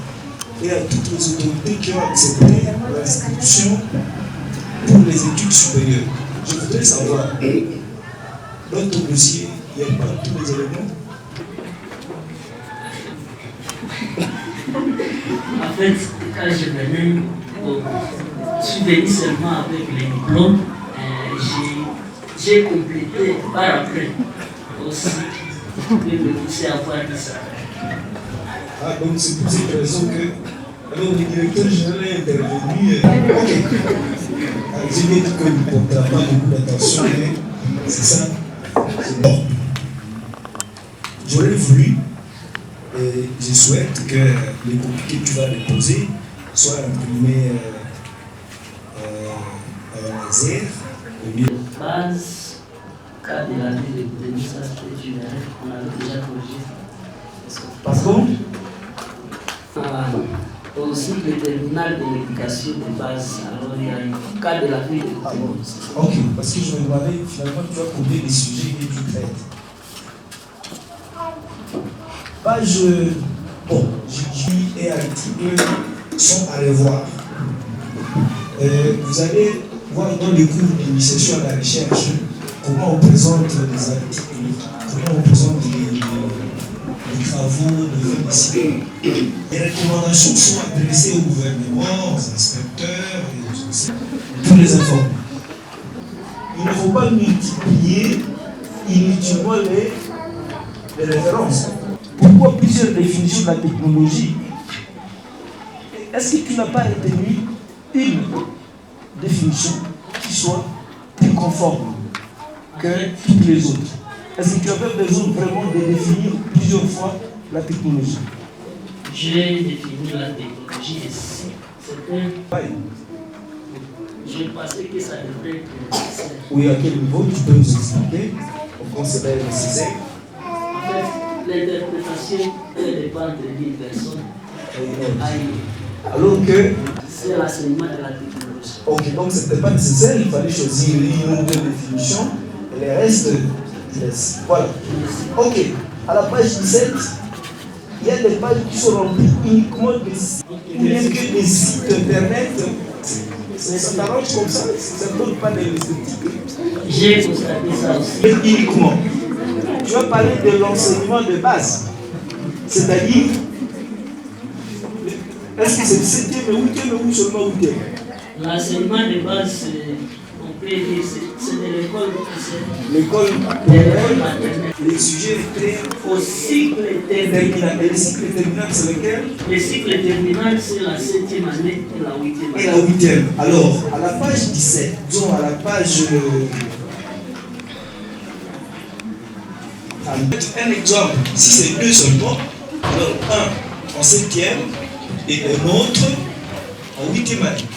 et à toutes les autorités qui ont accepté l'inscription pour les études supérieures. Je voudrais savoir, dans ton dossier, il n'y a pas tous les éléments? En fait, quand je venais, je suis venu seulement avec les diplômes. J'ai complété par après aussi pour me pousser à voir ça. Ah, donc c'est pour cette raison que alors, le directeur général est intervenu. Ok. J'ai bien dit qu'on ne portera pas beaucoup d'attention, mais c'est ça. C'est bon. J'aurais voulu, et je souhaite que les copies que tu vas déposer soient imprimées en laser. Base, cas de la vie de Denisas, on avait déjà corrigé. Pardon? Au cycle terminal de l'éducation de base, alors il y a un cas de la vie de Denisas. Ok, parce que je me demandais finalement tu as combien de sujets que tu traites. Page, bon, J et articles sont à revoir. Vous allez voir dans les cours d'initiation à la recherche comment on présente les articles, comment on présente travaux de félicité. Les recommandations sont adressées au gouvernement, aux inspecteurs et tous les informer. Il ne faut pas multiplier inutilement les références. Pourquoi plusieurs définitions de la technologie? Est-ce que tu n'as pas retenu une définition qui soit plus conforme que toutes les autres? Est-ce que tu avais besoin vraiment de définir plusieurs fois la technologie? J'ai défini la technologie ici. Je pensais que ça devrait être nécessaire. Oui, à quel niveau tu peux nous expliquer? Pourquoi c'est nécessaire? En fait, l'interprétation dépend de l'une personne. Alors que c'est l'enseignement de la technologie. Ok, donc ce n'était pas nécessaire, il fallait choisir une ou deux définitions et les restes, voilà. Ok, à la page 17, il y a des pages qui sont remplies uniquement de sites, même que des sites internet. Ça t'arrange comme ça, ça ne donne pas de l'esthétique. J'ai constaté ça aussi. Uniquement. Tu vas parler de l'enseignement de base, c'est-à-dire. Est-ce que c'est le 7e ou 8e ou seulement 8e? L'enseignement de base, on peut dire, c'est de l'école officielle. L'école maternelle. Les sujets étaient au cycle terminal. Et le cycle terminal, c'est lequel? Le cycle terminal, c'est la 7e année et la 8e année. Et la 8e. Alors, à la page 17, disons à la page. Un exemple, si c'est deux seulement, alors un en 7e. Et un autre en 8e année.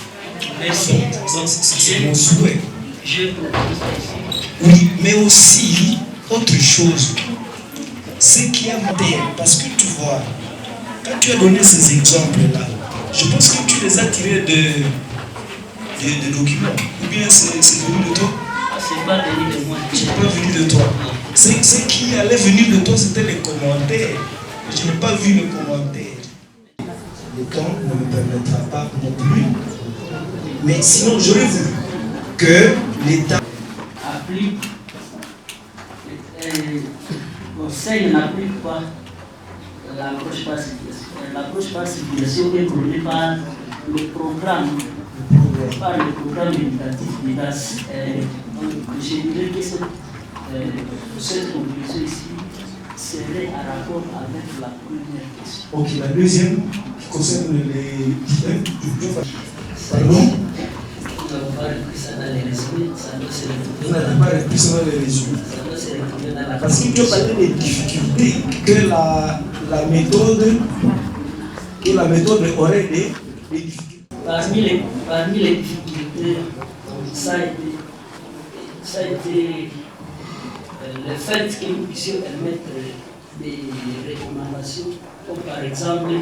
Merci. C'est mon souhait. Je propose ça ici. Oui, mais aussi, autre chose, c'est qu'il y a modèle. Parce que tu vois, quand tu as donné ces exemples-là, je pense que tu les as tirés de documents. Ou bien c'est venu de toi? C'est pas venu de moi. C'est pas venu de toi. Ce qui allait venir de toi, c'était les commentaires. Je n'ai pas vu les commentaires. Le temps ne me permettra pas non plus. Mais sinon, j'aurais voulu que l'État applique, conseil n'applique pas l'approche par civilisation. L'approche par civilisation est prônée par le programme éducatif MIDAS. Donc, je dirais que cette conclusion ici serait en rapport avec la première question. Ok, la deuxième qui concerne les. Pardon? Nous n'avons pas repris ça dans les résumés, ça doit se retrouver. Vous n'avez pas repris ça dans les résumés. Ça doit se retrouver dans la. Parce que tu as parlé des difficultés que la méthode aurait des difficultés. Parmi les difficultés, ça a été le fait que nous puissions émettre des recommandations, comme par exemple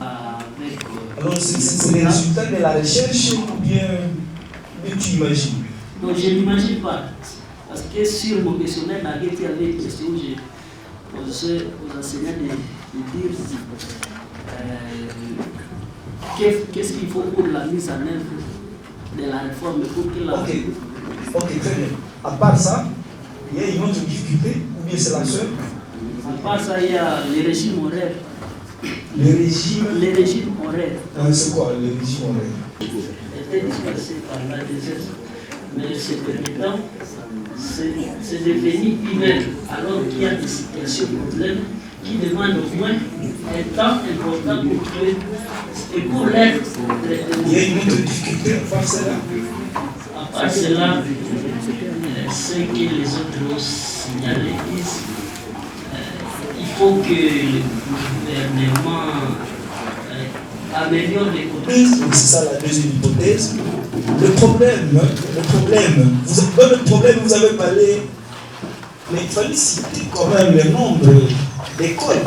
avec. Alors, c'est les résultats de la recherche ou bien tu imagines? Non, je n'imagine pas. Parce que sur mon questionnaire, il y avait des questions où j'ai posé aux enseignants de dire qu'est-ce qu'il faut pour la mise en œuvre de la réforme pour que la. Ok, très bien. À part ça, il y a une autre difficulté, ou bien c'est la seule? À part ça, il y a les régimes horaires. Les régimes horaires. C'est quoi les régimes horaires? Était dispersé par la DGS. Mais ces derniers temps, c'est devenu humain. Alors qu'il y a des situations problèmes qui demandent au moins un temps important pour que et pour l'aide. Il y a une autre difficulté à part cela? À part cela, ce que les autres ont signalé, il faut que le gouvernement améliore les côtés. C'est ça la deuxième hypothèse. Le problème, vous avez parlé, mais il fallait citer quand même le nombre d'écoles.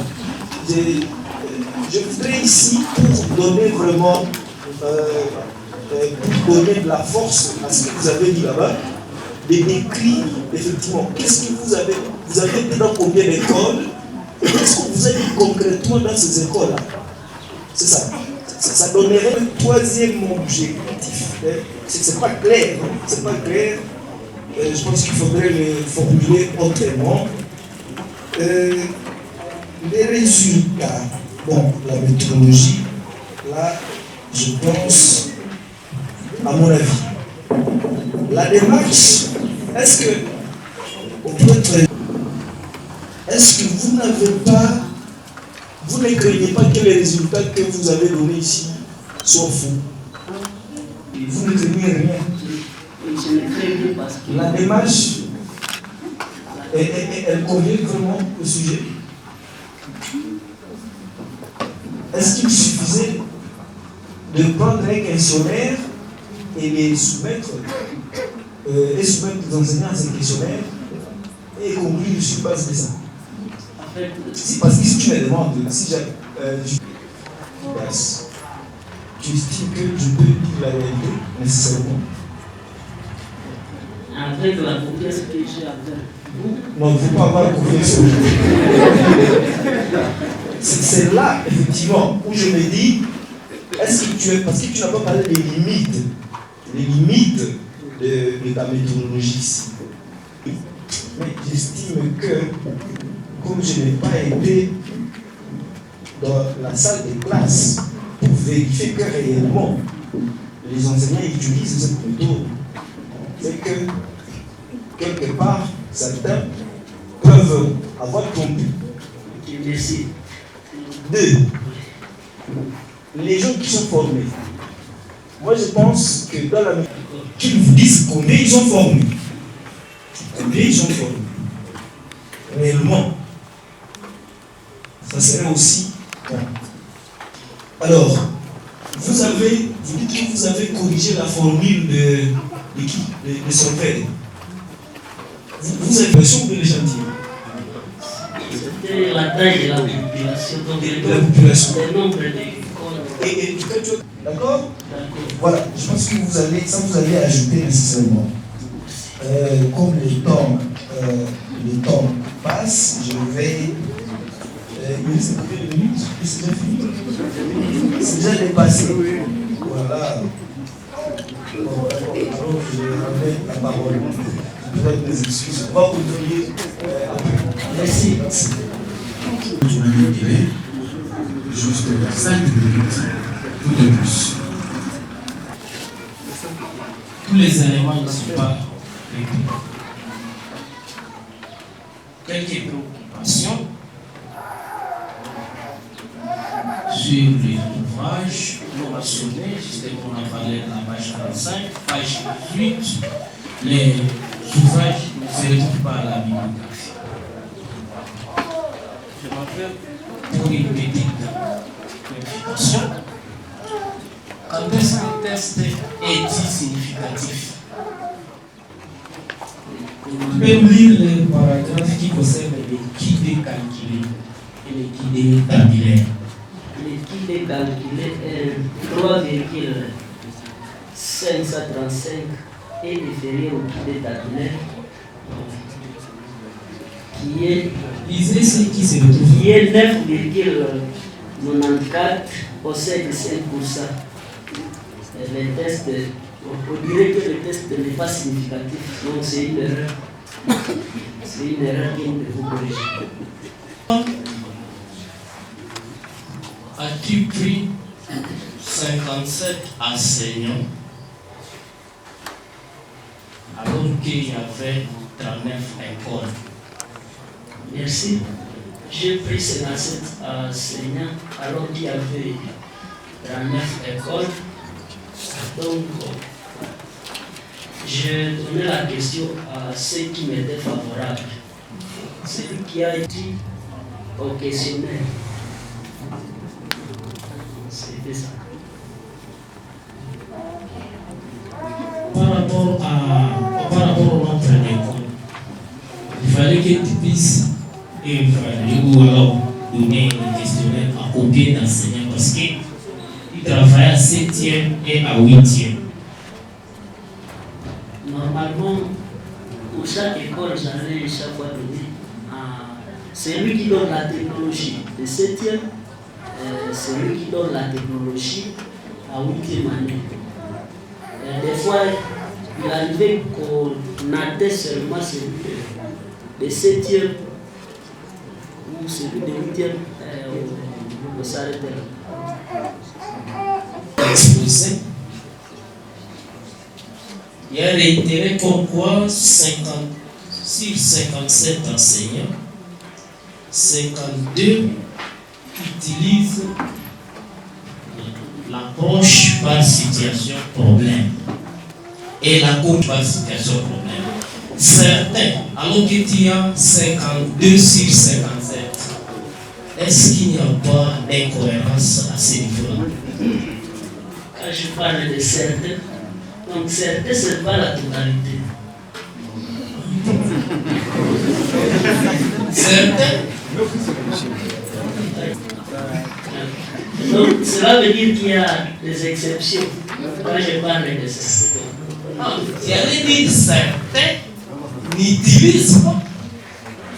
Je voudrais ici, pour donner vraiment, pour donner de la force à ce que vous avez dit là-bas, de décrire effectivement qu'est-ce que vous avez été dans combien d'écoles et qu'est-ce que vous avez dit concrètement dans ces écoles-là. C'est ça. Ça donnerait un troisième objectif. C'est pas clair, non? C'est pas clair. Je pense qu'il faudrait le formuler autrement. Les résultats, bon, la méthodologie, là, je pense, à mon avis, la démarche, est-ce que vous n'avez pas, vous ne craignez pas que les résultats que vous avez donnés ici soient faux? Vous ne craignez rien. La démarche, elle convient vraiment au sujet. Est-ce qu'il suffisait de prendre un questionnaire et les soumettre, les enseignants à ces questionnaires et conclure sur base de ça? Si, parce que si tu me demandes, si tu estimes que je peux dire la réalité nécessairement? Avec la confiance que j'ai avec vous. Non, il ne faut pas avoir confiance. C'est là, effectivement, où je me dis, est-ce que tu es, parce que tu n'as pas parlé des limites de ta méthodologie ici. Mais j'estime que, comme je n'ai pas été dans la salle de classe pour vérifier que réellement les enseignants utilisent cette méthode, c'est que quelque part, certains peuvent avoir trompé. Merci. Deux, les gens qui sont formés. Moi, je pense que dans la qu'ils vous disent combien ils sont formés. Combien ils sont formés. Réellement. Ça serait aussi bon. Alors, vous dites que vous avez corrigé la formule de Solvay. Vous avez l'impression de l'échantillon. C'était la taille de la population. Donc la population. Le nombre d'écoles. Et d'accord? Voilà, je pense que vous allez ajouter nécessairement. Comme le temps passe, je vais. Il reste combien de minutes? C'est déjà fini? C'est déjà dépassé. Voilà. Bon, alors je remets la parole. Je vous donne mes excuses. On va continuer après. Merci. Je vais dire juste 5 minutes, tout de plus. Tous les éléments ne sont pas réglés. Quelques préoccupations sur les ouvrages non mentionnés, justement on a parlé de la page 45, page 18, les ouvrages ne se retrouvent pas à la bibliographie. Je m'appelle pour une petite vérification. Quand est-ce qu'un test est significatif? Vous pouvez lire les paragraphes qui concernent l'équité calculée et l'équité tabulaire. L'équité calculée est 3,535 et inférieur au équité tabulaire qui est lisez ce qui se retrouve. Qui est 9,94 au 5%. Les tests, on dirait que le test n'est pas significatif, donc c'est une erreur. C'est une erreur qui ne vous corrige. As-tu pris 57 enseignants alors qu'il y avait 39 écoles? Merci. J'ai pris 57 enseignants alors qu'il y avait 39 écoles. Donc, j'ai donné la question à ceux qui m'étaient favorables. Celui qui a dit au questionnaire. C'était ça. Par rapport au nombre d'écoles, il fallait que tu puisses ou alors donner un questionnaire à combien d'enseignants parce qu'il travaille à 7e et à 8e. Normalement, pour chaque école, j'allais chaque fois donner à celui qui donne la technologie de 7e, celui qui donne la technologie à 8e année. Des fois, il arrivait qu'on atteste seulement celui de 7e ou pour celui de 8e, on s'arrête là. Exposé. Il y a réitéré pourquoi 50 sur 57 enseignants, 52 utilisent l'approche par situation problème et la coach par situation problème. Certains, alors qu'il y a 52 sur 57, est-ce qu'il n'y a pas d'incohérence à ces niveaux-là? Quand je parle de certains, donc certains, ce n'est pas la totalité. Certains. Donc cela veut dire qu'il y a des exceptions. Quand je parle de certains. J'allais dire certains n'utilisent pas.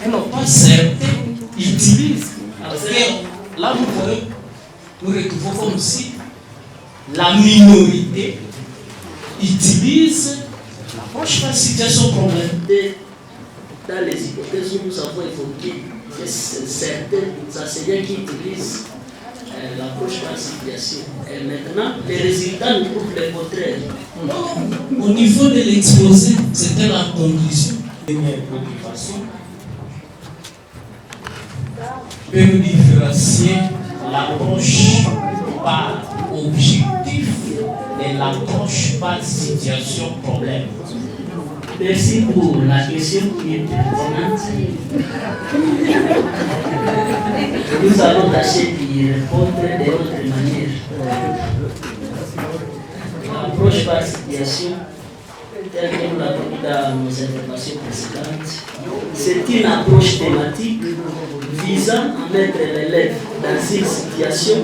Et non pas certains utilisent. Parce que là, vous voyez, nous retrouvons comme si la minorité utilise l'approche par situation problème. Dans les hypothèses où nous avons évoqué, c'est certains enseignants qui utilisent l'approche par situation. Et maintenant, les résultats nous prouvent le contraire. Au niveau de l'exposé, c'était la condition. Première préoccupation. Peut nous différencier l'approche par objectif et l'approche par situation problème. Merci pour la question qui est pertinente. Nous allons tâcher d'y répondre d'autres manières. L'approche par situation, telle que nous l'avons dit dans nos interventions précédentes, c'est une approche thématique visant à mettre l'élève dans une situation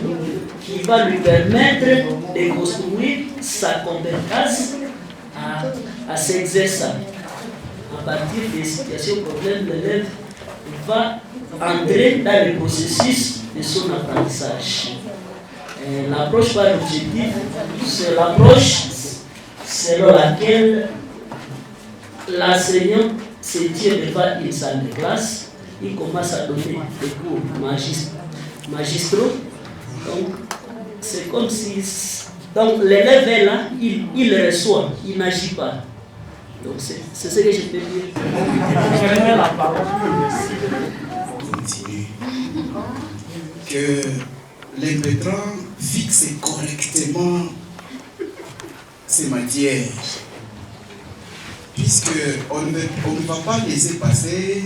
qui va lui permettre de construire sa compétence à s'exercer. À partir des situations problèmes, l'élève va entrer dans le processus de son apprentissage. L'approche par objectif, c'est l'approche selon laquelle l'enseignant se tient devant une salle de classe, il commence à donner des cours magistraux. Donc, c'est comme si l'élève est là, il reçoit, il n'agit pas. Donc c'est ce que je peux dire. Continue. Que l'impétrant fixe correctement ces matières. Puisqu'on ne va pas laisser passer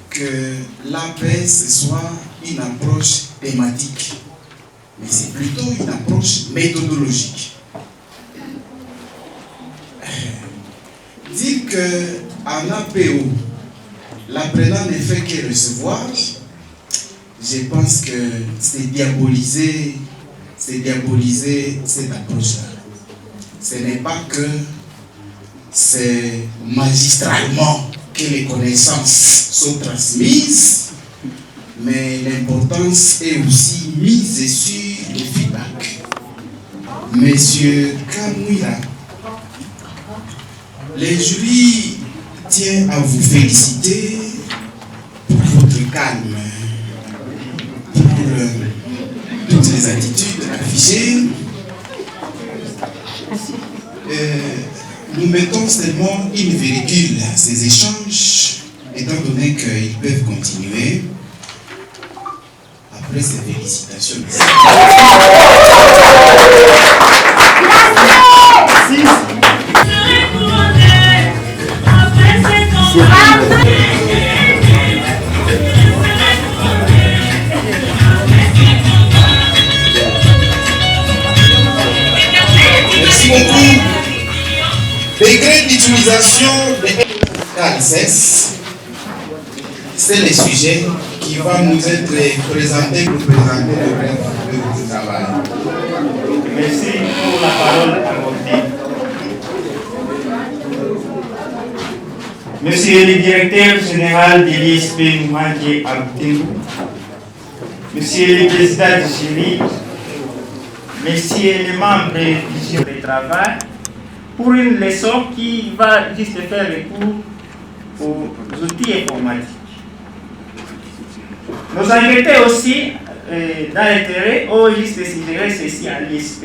que l'APS soit une approche thématique, mais c'est plutôt une approche méthodologique. Dire qu'en APO, l'apprenant ne fait que recevoir, je pense que c'est diaboliser cette approche-là. Ce n'est pas que c'est magistralement que les connaissances sont transmises, mais l'importance est aussi mise sur le feedback. Monsieur Kamouira, le jury tient à vous féliciter pour votre calme, pour toutes les attitudes affichées. Nous mettons seulement une virgule à ces échanges, étant donné qu'ils peuvent continuer après ces félicitations. Merci beaucoup. Degré d'utilisation de l'ALSES, c'est le sujet qui va nous être présenté pour présenter le bref de travail. Merci pour la parole accordée. Monsieur le directeur général de l'ISP Mouadji Abdou, Monsieur le président du jury, Messieurs les membres du jury de travail, pour une leçon qui va juste faire recours aux outils informatiques. Nos invités aussi, dans l'intérêt, ont juste suggéré ceci à l'ISP.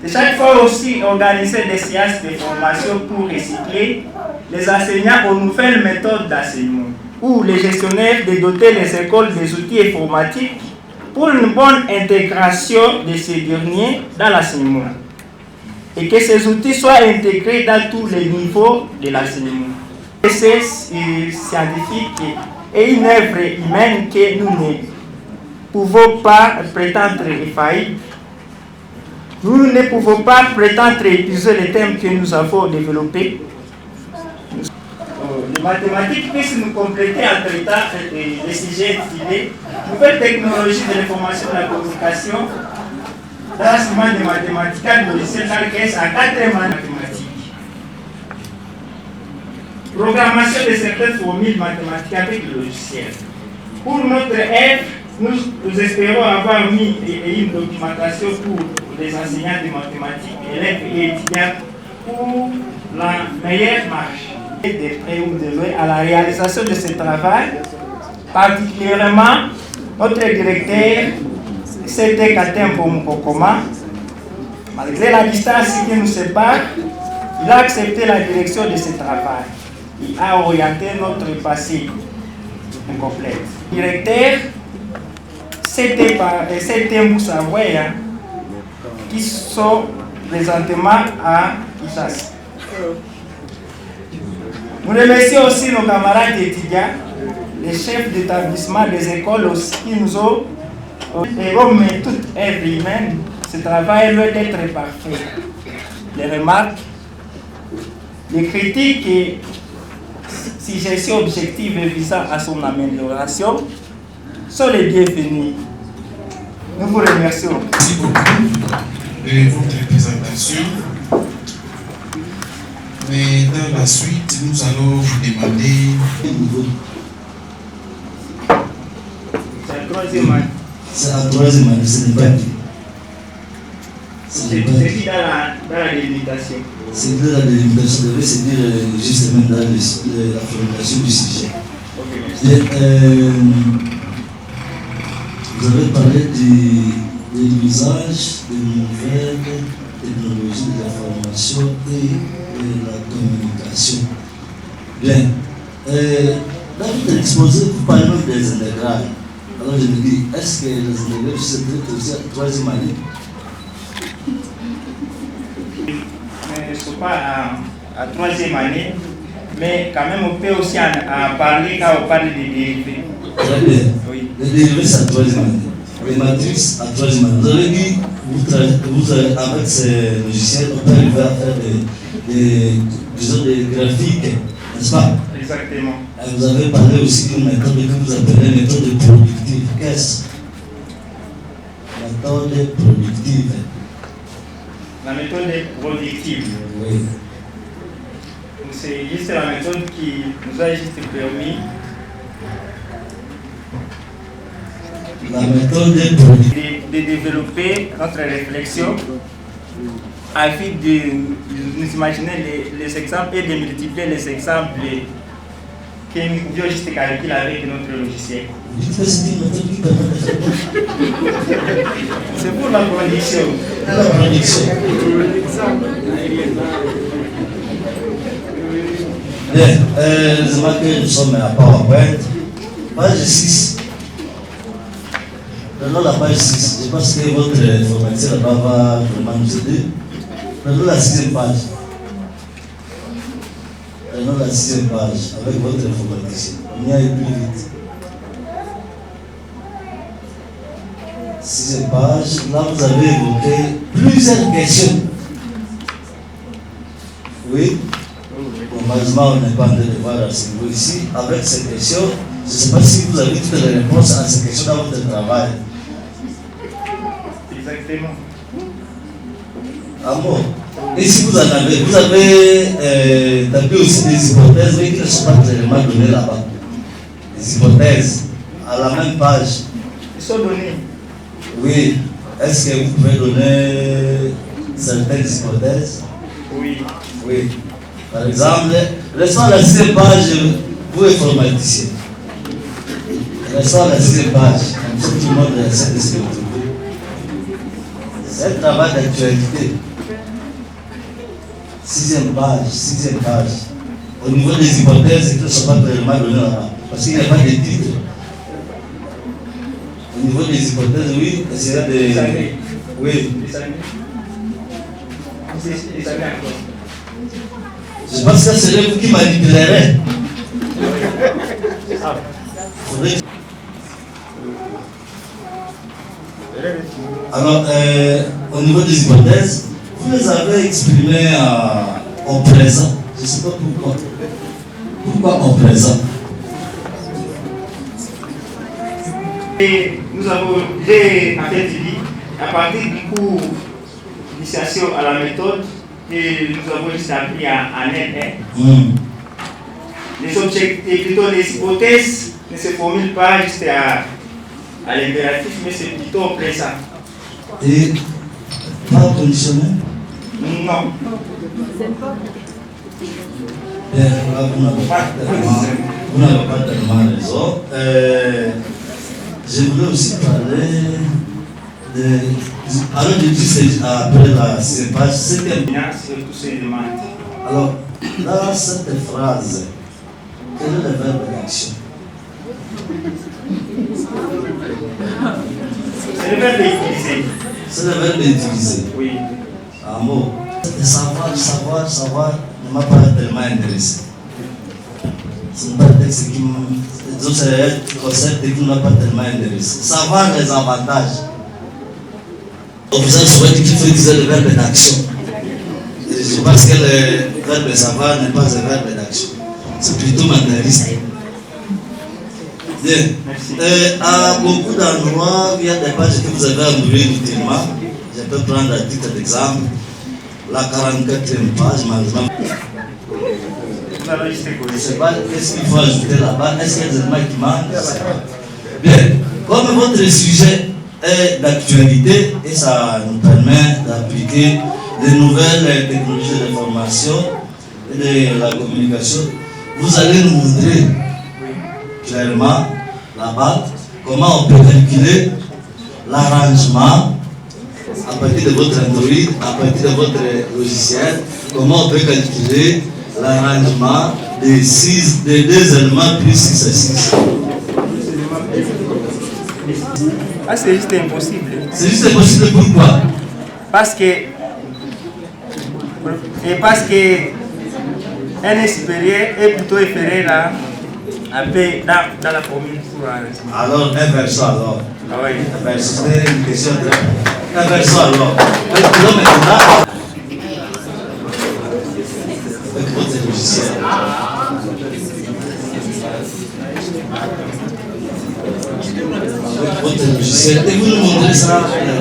De chaque fois aussi organiser des séances de formation pour recycler les enseignants aux nouvelles méthodes d'enseignement, ou les gestionnaires de doter les écoles des outils informatiques pour une bonne intégration de ces derniers dans l'enseignement, et que ces outils soient intégrés dans tous les niveaux de l'enseignement. C'est scientifique et une œuvre humaine que nous ne pouvons pas prétendre effaillir. Nous ne pouvons pas prétendre épuiser les thèmes que nous avons développés. Les mathématiques puissent nous compléter entre-temps les sujets intitulés Nouvelles technologies de l'information et de la communication, l'enseignement des mathématiques, le logiciel calcaire à 4 mathématiques. Programmation de certaines formules mathématiques avec le logiciel. Pour notre œuvre, nous espérons avoir mis une documentation pour les enseignants de mathématiques, élèves et étudiants pour la meilleure marche. Et de près ou de loin à la réalisation de ce travail, particulièrement notre directeur, c'était Katempo Mukokoma. Malgré la distance qui nous sépare, il a accepté la direction de ce travail. Il a orienté notre passé incomplet. Directeur, c'était Moussavoya qui sont présentement à Kinshasa. Nous remercions aussi nos camarades étudiants, les chefs d'établissement des écoles aussi, qui nous ont, et comme toute œuvre humaine, ce travail doit être parfait. Les remarques, les critiques et suggestions objectives visant à son amélioration sont les bienvenus. Nous vous remercions. Merci beaucoup de votre présentation. Mais dans la suite, nous allons vous demander C'est la troisième année, ce n'est pas dit. C'est qui dans la délimitation. C'est de la délimitation, devait se dire justement dans la formulation du sujet. Vous avez parlé de l'usage de nouvelles technologies de l'information et de la communication. Bien. Dans votre exposé, vous parlez même des intégrales. Alors je me dis, est-ce que les intégrales se traitent aussi à la troisième année? Ne sont pas à troisième année, mais quand même on peut aussi en parler quand on parle des dérivés. Très bien. Oui. Les dérivés, c'est à troisième année. Les matrices, à troisième année. Vous avez dit, avec ces logiciels, on peut arriver à faire des graphiques, n'est-ce pas? Exactement. Et vous avez parlé aussi d'une méthode que vous appelez méthode productive. Qu'est-ce? Méthode productive. La méthode est productive. Oui. C'est juste la méthode qui nous a juste permis. La méthode est productive. De développer notre réflexion afin de nous imaginer les exemples et de multiplier les exemples que nous pouvions juste calculer avec notre logiciel. C'est pour la production. La production. Bien, je vois que nous sommes à PowerPoint. Page 6. Prenons la page 6. Je pense que votre informaticien là-bas va vraiment nous aider. Prenons la 6e page. Prenons la 6e page avec votre informaticien. On y aille plus vite. 6e page. Là, vous avez évoqué plusieurs questions. Oui. Bon, malheureusement, on n'est pas en train de voir à ce niveau ici. Avec ces questions, je ne sais pas si vous avez toutes les réponses à ces questions dans votre travail. Exactement. Ah bon? Et si vous en avez, vous avez tapé aussi des hypothèses, mais qui ne sont pas clairement données là-bas. Des hypothèses à la même page. Ils sont donnés. Oui. Est-ce que vous pouvez donner certaines hypothèses? Oui. Oui. Par exemple, laissons la 6e page, vous informaticien. N'est-ce pas la 6e page? Comme ça, tout le monde essaie de se retrouver. C'est un travail d'actualité. 6e page. Au niveau des hypothèses, ils ne sont pas vraiment donnés là-bas. Parce qu'il n'y a pas de titre. Au niveau des hypothèses, oui, il y a des. Oui. Je pense que c'est vous qui manipulerait. Alors, au niveau des hypothèses, vous les avez exprimées en présent. Je ne sais pas pourquoi. Pourquoi en présent? Et nous avons, j'ai en fait dit, à partir du cours d'initiation à la méthode, et nous avons juste appris en N1. Les objectifs, et plutôt les hypothèses ne se formulent pas juste à l'impératif, mais c'est plutôt au présent. Et pas conditionnel? Non. Bien, vous n'avez pas tellement raison. Je voulais aussi parler de. Alors, je dis après la 6e page, c'est bien. Alors, dans cette phrase, quel est le verbe d'action? C'est le verbe utilisé. C'est le verbe utilisé. Oui. Un mot. Savoir ne m'a pas tellement intéressé. Ce n'est pas un texte qui c'est un concept qui ne m'a pas tellement intéressé. Savoir les avantages. Vous avez souvent dit qu'il faut utiliser le verbe d'action. Je pense que le verbe savoir n'est pas un verbe d'action. C'est plutôt matérialiste. Bien. À beaucoup d'endroits, il y a des pages que vous avez envoyées inutilement. Je peux prendre un titre d'exemple. La 44e page, malheureusement. Je ne sais pas qu'est-ce qu'il faut ajouter là-bas. Est-ce qu'il y a des éléments qui manquent? Bien. Comme votre sujet est d'actualité et ça nous permet d'appliquer de nouvelles technologies de l'information et de la communication, vous allez nous montrer clairement là-bas comment on peut calculer l'arrangement à partir de votre Android, à partir de votre logiciel, comment on peut calculer l'arrangement des 2 éléments plus 6 à 6. Ah, c'est juste impossible. C'est juste impossible, pourquoi? Parce que n est supérieur est plutôt inférieur à P dans la formule. Alors, inversion alors. Ah oui. Inversion, c'est une question de. Inversion alors. Maintenant, avec votre logiciel. Avec votre logiciel. Et vous nous montrez ça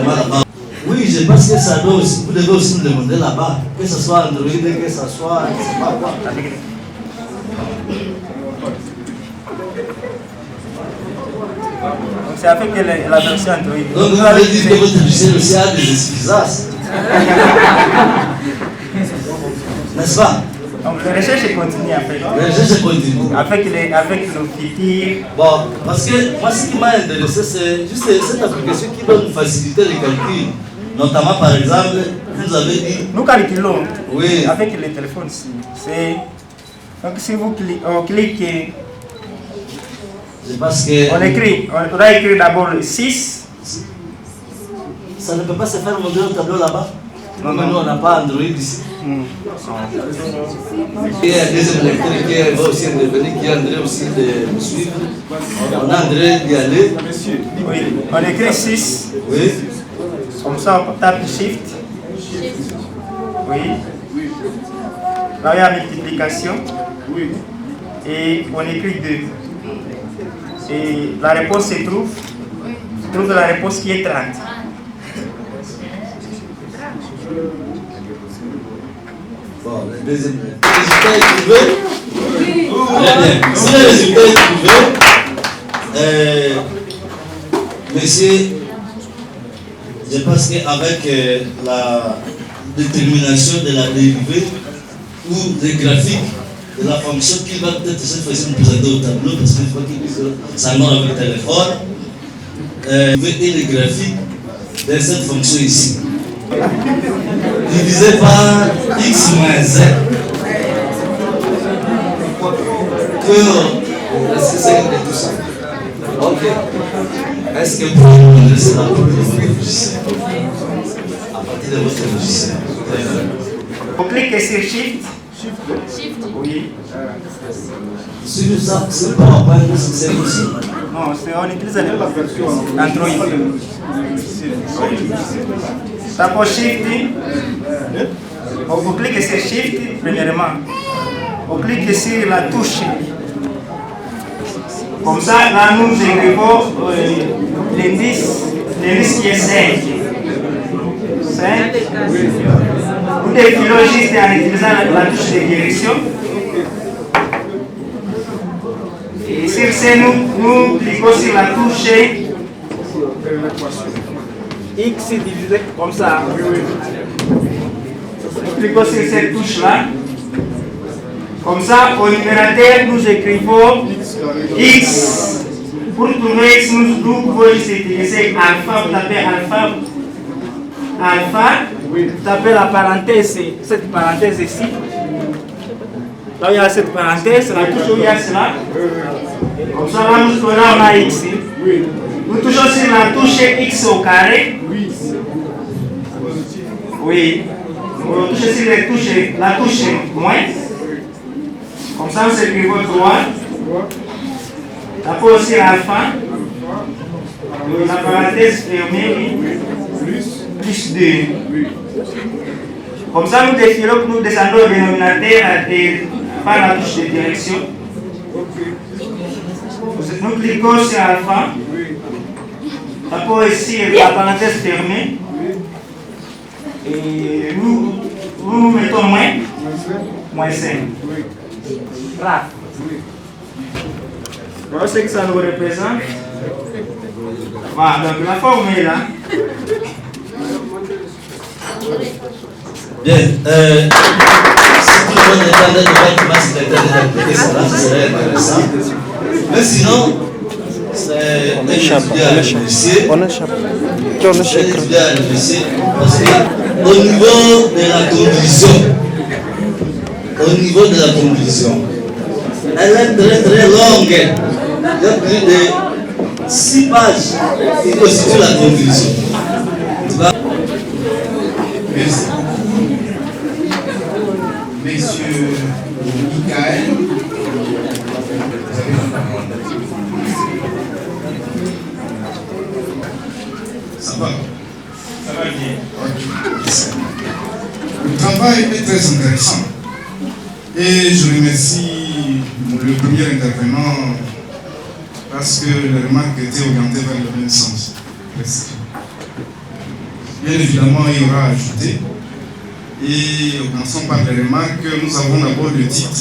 là-bas. Oui, je pense que ça doit aussi, vous devez aussi nous demander là-bas, que ce soit Android, que ce soit, je ne sais pas quoi. C'est avec la version Android. Donc vous avez dit que votre logiciel aussi a des insuffisances. N'est-ce pas? Donc la recherche continue en fait. La recherche continue. Avec nos critères. Bon, parce que moi ce qui m'a intéressé, c'est juste cette application qui donne faciliter les calculs. Notamment par exemple, vous avez dit. Nous calculons oui. Avec les téléphones. Donc si vous cliquez. Parce que on doit écrire d'abord 6. Ça ne peut pas se faire montrer au tableau là-bas. Non, nous on n'a pas Android ici. Il y a des électeurs qui vont aussi intervenir, qui est André aussi de nous suivre. On a André d'y aller. Oui, on écrit 6. Oui. Comme ça, on tape Shift. Oui. Là, il y a multiplication. Oui. Et on écrit 2. Et la réponse se trouve la réponse qui est 30. Bon, le deuxième résultat est trouvé. Oui. Très bien. Si le résultat est trouvé, monsieur, je pense qu'avec la détermination de la dérivée ou des graphiques, de la fonction qu'il va peut-être cette fois-ci nous présenter au tableau, parce qu'il faut qu'il s'en avec le téléphone. Et le graphique de cette fonction ici. Divisé par x moins z. Est-ce que c'est tout ça? Ok. Est-ce que vous pouvez nous donner cela pour votre logiciel? À partir de votre logiciel. Vous cliquez sur Shift. Oui. Sur ça, c'est pas un point, c'est aussi. Non, on utilise Android. Tapez Shift. Vous cliquez sur Shift, premièrement. Vous cliquez sur la touche. Comme ça, là, nous écrivons l'indice qui est 5. 5. Vous défilez juste en utilisant la touche de direction. Et sur ce, nous cliquons sur la touche X divisé comme ça. Nous cliquons sur cette touche-là. Comme ça, au numérateur, nous écrivons X. Pour trouver X, nous pouvons utiliser alpha. Vous tapez alpha. Vous tapez la parenthèse, cette parenthèse ici. Là où il y a cette parenthèse, la touche où il y a cela. Comme ça, là, on a X. Nous touchons sur la touche X au carré. Oui. Vous touchez sur la touche moins. Comme ça, on s'écrit 3. Tapez aussi alpha. La parenthèse fermée. Plus 2. Comme ça, nous défilons, nous descendons au dénominateur par la touche de direction. Nous cliquons sur alpha. Tapez ici la parenthèse fermée. Et nous mettons moins 5. Là. Voilà ce que ça nous représente. Voilà, donc la forme est là. Bien, si tout le monde est en train de voir comment c'est interprété cela, ce serait intéressant. Mais sinon, c'est un étudiant à l'université. C'est un étudiant à l'université parce qu'au niveau de la conclusion, elle est très très longue. Il y a plus de 6 pages qui constituent la conclusion. Merci. Monsieur Michael, vous avez la parole. Ça va? Ça va bien. Ok. Le travail est très intéressant. Et je remercie le premier intervenant parce que les remarques étaient orientées vers le même sens. Merci. Bien évidemment, il y aura ajouté. Et en commençant par les remarques, nous avons d'abord le titre.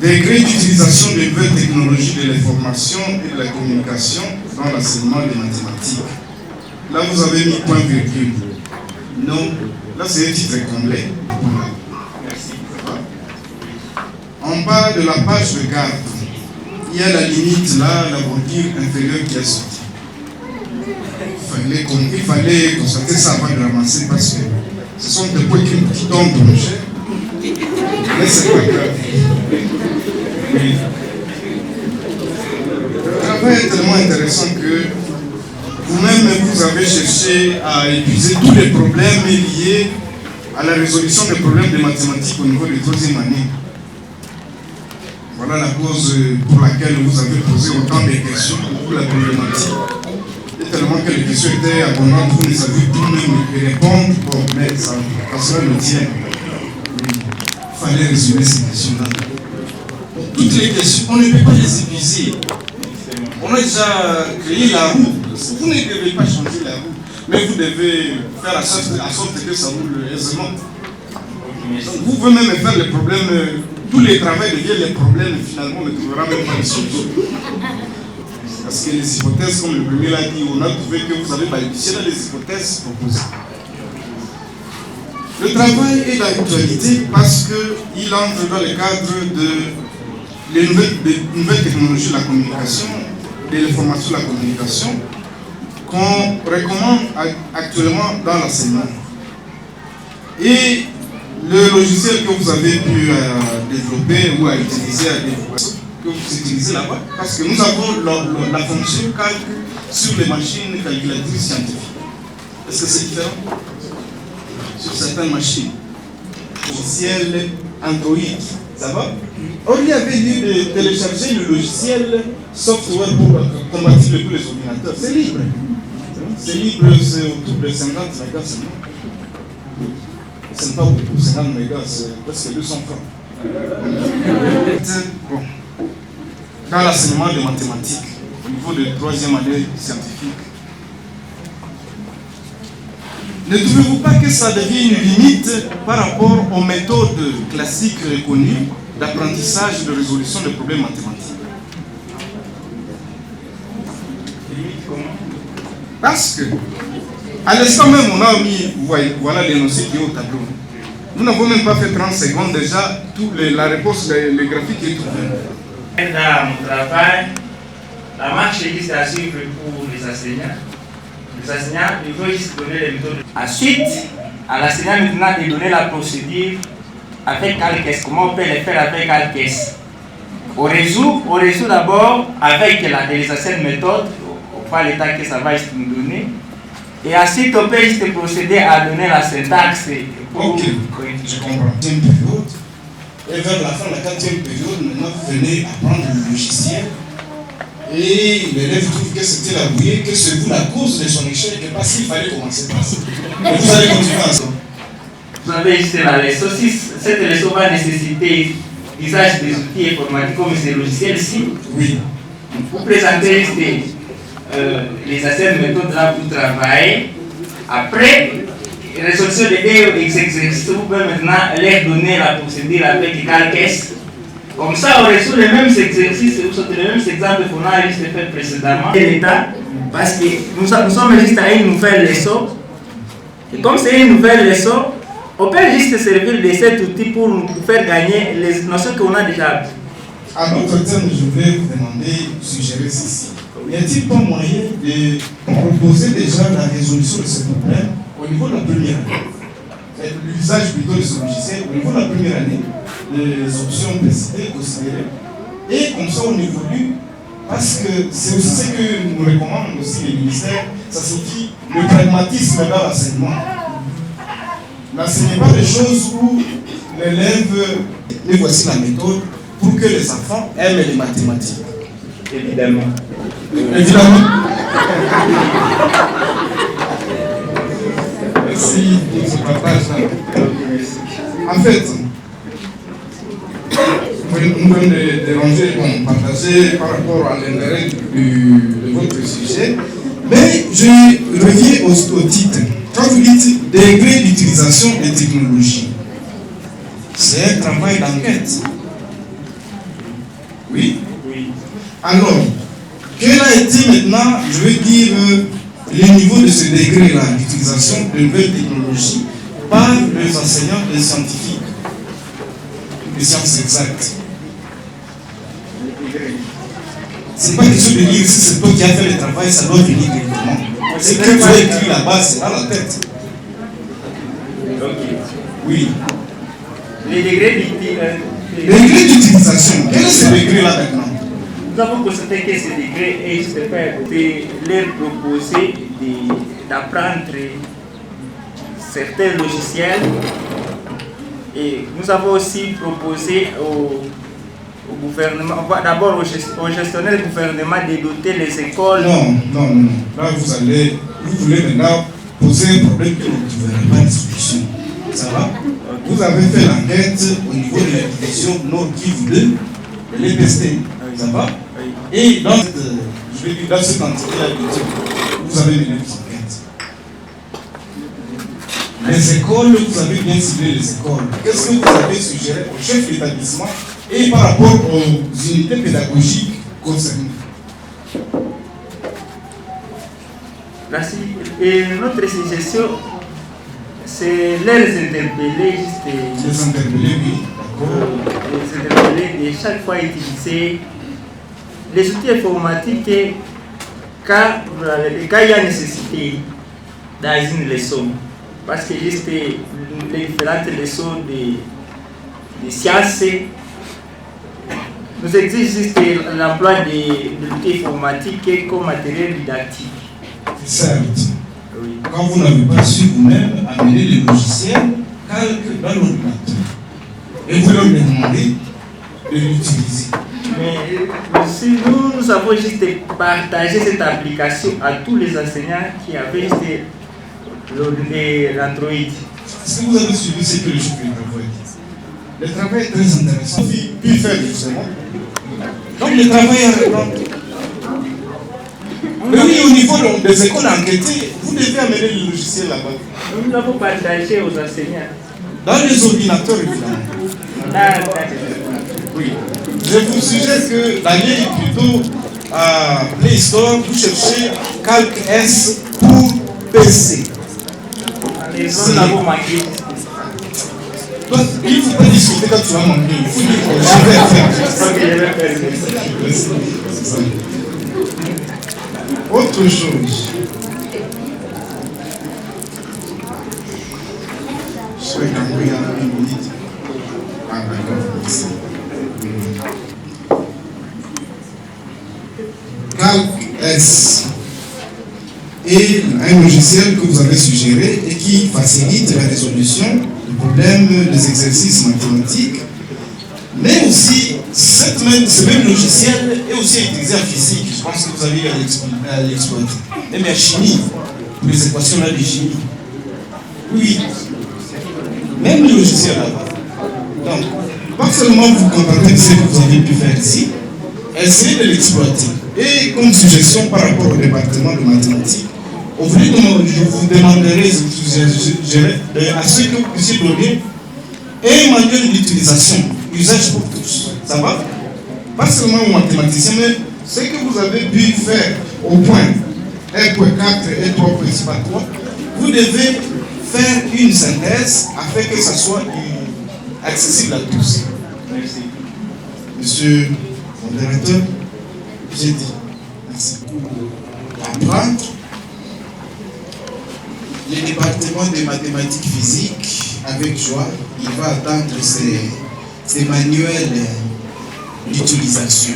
Décret d'utilisation des nouvelles technologies de l'information et de la communication dans l'enseignement des mathématiques. Là, vous avez mis point virgule. Non, là c'est un titre complet. Voilà. Merci. En bas de la page de garde, il y a la limite là, la bordure inférieure qui est sortie. Il fallait constater ça avant de ramasser parce que ce sont des points qui tombent dans le cher. Mais c'est pas grave. Oui. Le travail est tellement intéressant que vous-même vous avez cherché à épuiser tous les problèmes liés à la résolution des problèmes de mathématiques au niveau de 3e année. Voilà la cause pour laquelle vous avez posé autant de questions pour la problématique. Et tellement que les questions étaient abondantes, vous ne savez tout même répondre. Bon, mais ça sera le tien. Il fallait résumer ces questions-là. Toutes les questions, on ne peut pas les épuiser. On a déjà créé la roue. Vous ne devez pas changer la roue, mais vous devez faire en sorte que ça roule aisément. Vous pouvez même faire les problèmes, tous les travaux deviennent les problèmes, finalement, on ne trouvera même pas les solutions. Parce que les hypothèses, comme le premier l'a dit, on a trouvé que vous avez balbutié dans les hypothèses proposées. Le travail est d'actualité parce qu'il entre dans le cadre des nouvelles technologies de la communication, de l'information de la communication, qu'on recommande actuellement dans l'enseignement. Et le logiciel que vous avez pu développer ou à utiliser que vous utilisez là-bas, parce que nous avons la fonction calque sur les machines calculatrices scientifiques. Est-ce que c'est différent? Sur certaines machines, logiciel Android, ça va? On lui avait dit de télécharger le logiciel software pour compatible pour les ordinateurs. C'est libre. C'est libre, c'est autour de 50 mégas seulement. Ce n'est pas beaucoup, 50 mégas, c'est presque 200 francs. Bon. Dans l'enseignement de mathématiques, au niveau de 3e année scientifique, ne trouvez-vous pas que ça devient une limite par rapport aux méthodes classiques reconnues d'apprentissage et de résolution de problèmes mathématiques? Limite comment? Parce que, à l'instant même, on a mis, voilà l'énoncé qui est au tableau. Nous n'avons même pas fait 30 secondes déjà, la réponse, le graphique est ouvert. Dans mon travail, la marche existe à suivre pour les enseignants. Les enseignants, il faut juste donner les méthodes. Ensuite, à l'enseignant maintenant de donner la procédure avec calques. Comment on peut le faire avec calques? On résout d'abord avec les anciennes méthodes, on voit l'état que ça va nous donner. Et ensuite, on peut juste procéder à donner la syntaxe. Ok, je comprends. Et vers la fin de la 4e période, maintenant vous venez apprendre le logiciel. Et l'élève trouve que c'était la bouillée, que c'est vous la cause de son échec, et pas s'il fallait commencer par ça. Et vous allez continuer ensemble. Vous avez juste la leçon 6. Cette leçon va nécessiter l'usage des outils informatiques comme ces logiciels-ci. Oui. Vous présentez juste les anciennes méthodes là pour travailler. Après, résolution des exercices, vous pouvez maintenant leur donner la procédure avec calques. Comme ça, on résout les mêmes exercices, les mêmes exemples qu'on a juste fait précédemment. L'État, parce que nous sommes juste à une nouvelle leçon. Et comme c'est une nouvelle leçon, on peut juste se servir de cet outil pour nous faire gagner les notions qu'on a déjà apprises. À notre terme, je vais vous demander, suggérer ceci. Y a-t-il pas moyen de proposer déjà la résolution de ce problème au niveau de la première année? L'usage plutôt de ce logiciel au niveau de la première année, les options précitées, considérées. Et comme ça, on évolue, parce que c'est aussi ce que nous recommandent aussi les ministères, ça signifie le pragmatisme dans l'enseignement. N'enseignez pas des choses où l'élève, et voici la méthode, pour que les enfants aiment les mathématiques. Évidemment. Évidemment. Merci pour ce partage. En fait, nous venons de déranger, partager par rapport à l'intérêt de votre sujet, mais je reviens au titre. Quand vous dites degré d'utilisation des technologies, c'est un travail d'enquête. Oui? Oui. Alors, quel a été maintenant, je veux dire, le niveau de ce degré-là d'utilisation de nouvelles technologies par les enseignants et les scientifiques, les sciences exactes? C'est pas question de dire si c'est toi qui as fait le travail, ça doit venir directement. Ce que tu as écrit là-bas, c'est dans la tête. Ok. Oui. Les degrés d'utilisation. Quel est ce degré-là maintenant? Nous avons constaté que ce degré est juste de leur proposer d'apprendre certains logiciels. Et nous avons aussi proposé au gouvernement, d'abord au gestionnaire du gouvernement de doter les écoles. Non. Là, vous voulez maintenant poser un problème que vous ne verrez pas de solution. Ça va? Vous avez fait l'enquête au niveau de la division Nord Kivu 2 de l'EPST. Ça va? Et dans cette entité-là, vous avez mené vos enquêtes. Les écoles, vous avez bien ciblé les écoles. Qu'est-ce que vous avez suggéré au chef d'établissement et par rapport aux unités pédagogiques concernées? Et notre suggestion, c'est les interpeller, juste les interpeller, oui. Les interpeller et chaque fois utiliser les outils informatiques quand il y a nécessité dans une leçon. Parce que juste les différentes leçons de sciences nous exigent juste l'emploi de l'outil informatique comme matériel didactique. Certes. Oui. Quand vous n'avez pas su vous-même amener le logiciel calque dans l'ordinateur et vous leur demandez de l'utiliser. Mais si nous avons juste partagé cette application à tous les enseignants qui avaient juste l'Android. Est-ce que vous avez suivi ce que le chef de travail dit? Le travail est très intéressant. Puis faire justement. Donc le travail est reprendre. Mais oui, au niveau des écoles enquêtées, vous devez amener le logiciel là-bas. Nous l'avons partagé aux enseignants. Dans les ordinateurs, évidemment. Oui. Je vous suggère que d'aller plutôt à Play Store, vous cherchez Calc S pour PC. Nous l'avons manqué. Donc, il ne faut pas discuter quand tu vas manquer. Il faut dire que je vais faire. Autre chose. Je suis compris en une minute. Ah, d'accord, merci. Calc S est un logiciel que vous avez suggéré et qui facilite la résolution du problème des exercices mathématiques, mais aussi ce même logiciel est aussi utilisé en physique. Je pense que vous avez eu à l'exploiter. Même en chimie, pour les équations là de chimie. Oui, même le logiciel là-bas. Donc, pas seulement vous contenter de ce que vous avez pu faire ici, essayez de l'exploiter. Et comme suggestion par rapport au département de mathématiques, je vous demanderai à ceux que vous puissiez donner un manuel d'utilisation, usage pour tous. Ça va? Pas seulement aux mathématiciens, mais ce que vous avez pu faire au point 1.4 et 3.3, vous devez faire une synthèse afin que ça soit accessible à tous. Merci. Monsieur le modérateur, j'ai dit. Merci. Apprendre. Le département de mathématiques physiques, avec joie, il va attendre ces manuels d'utilisation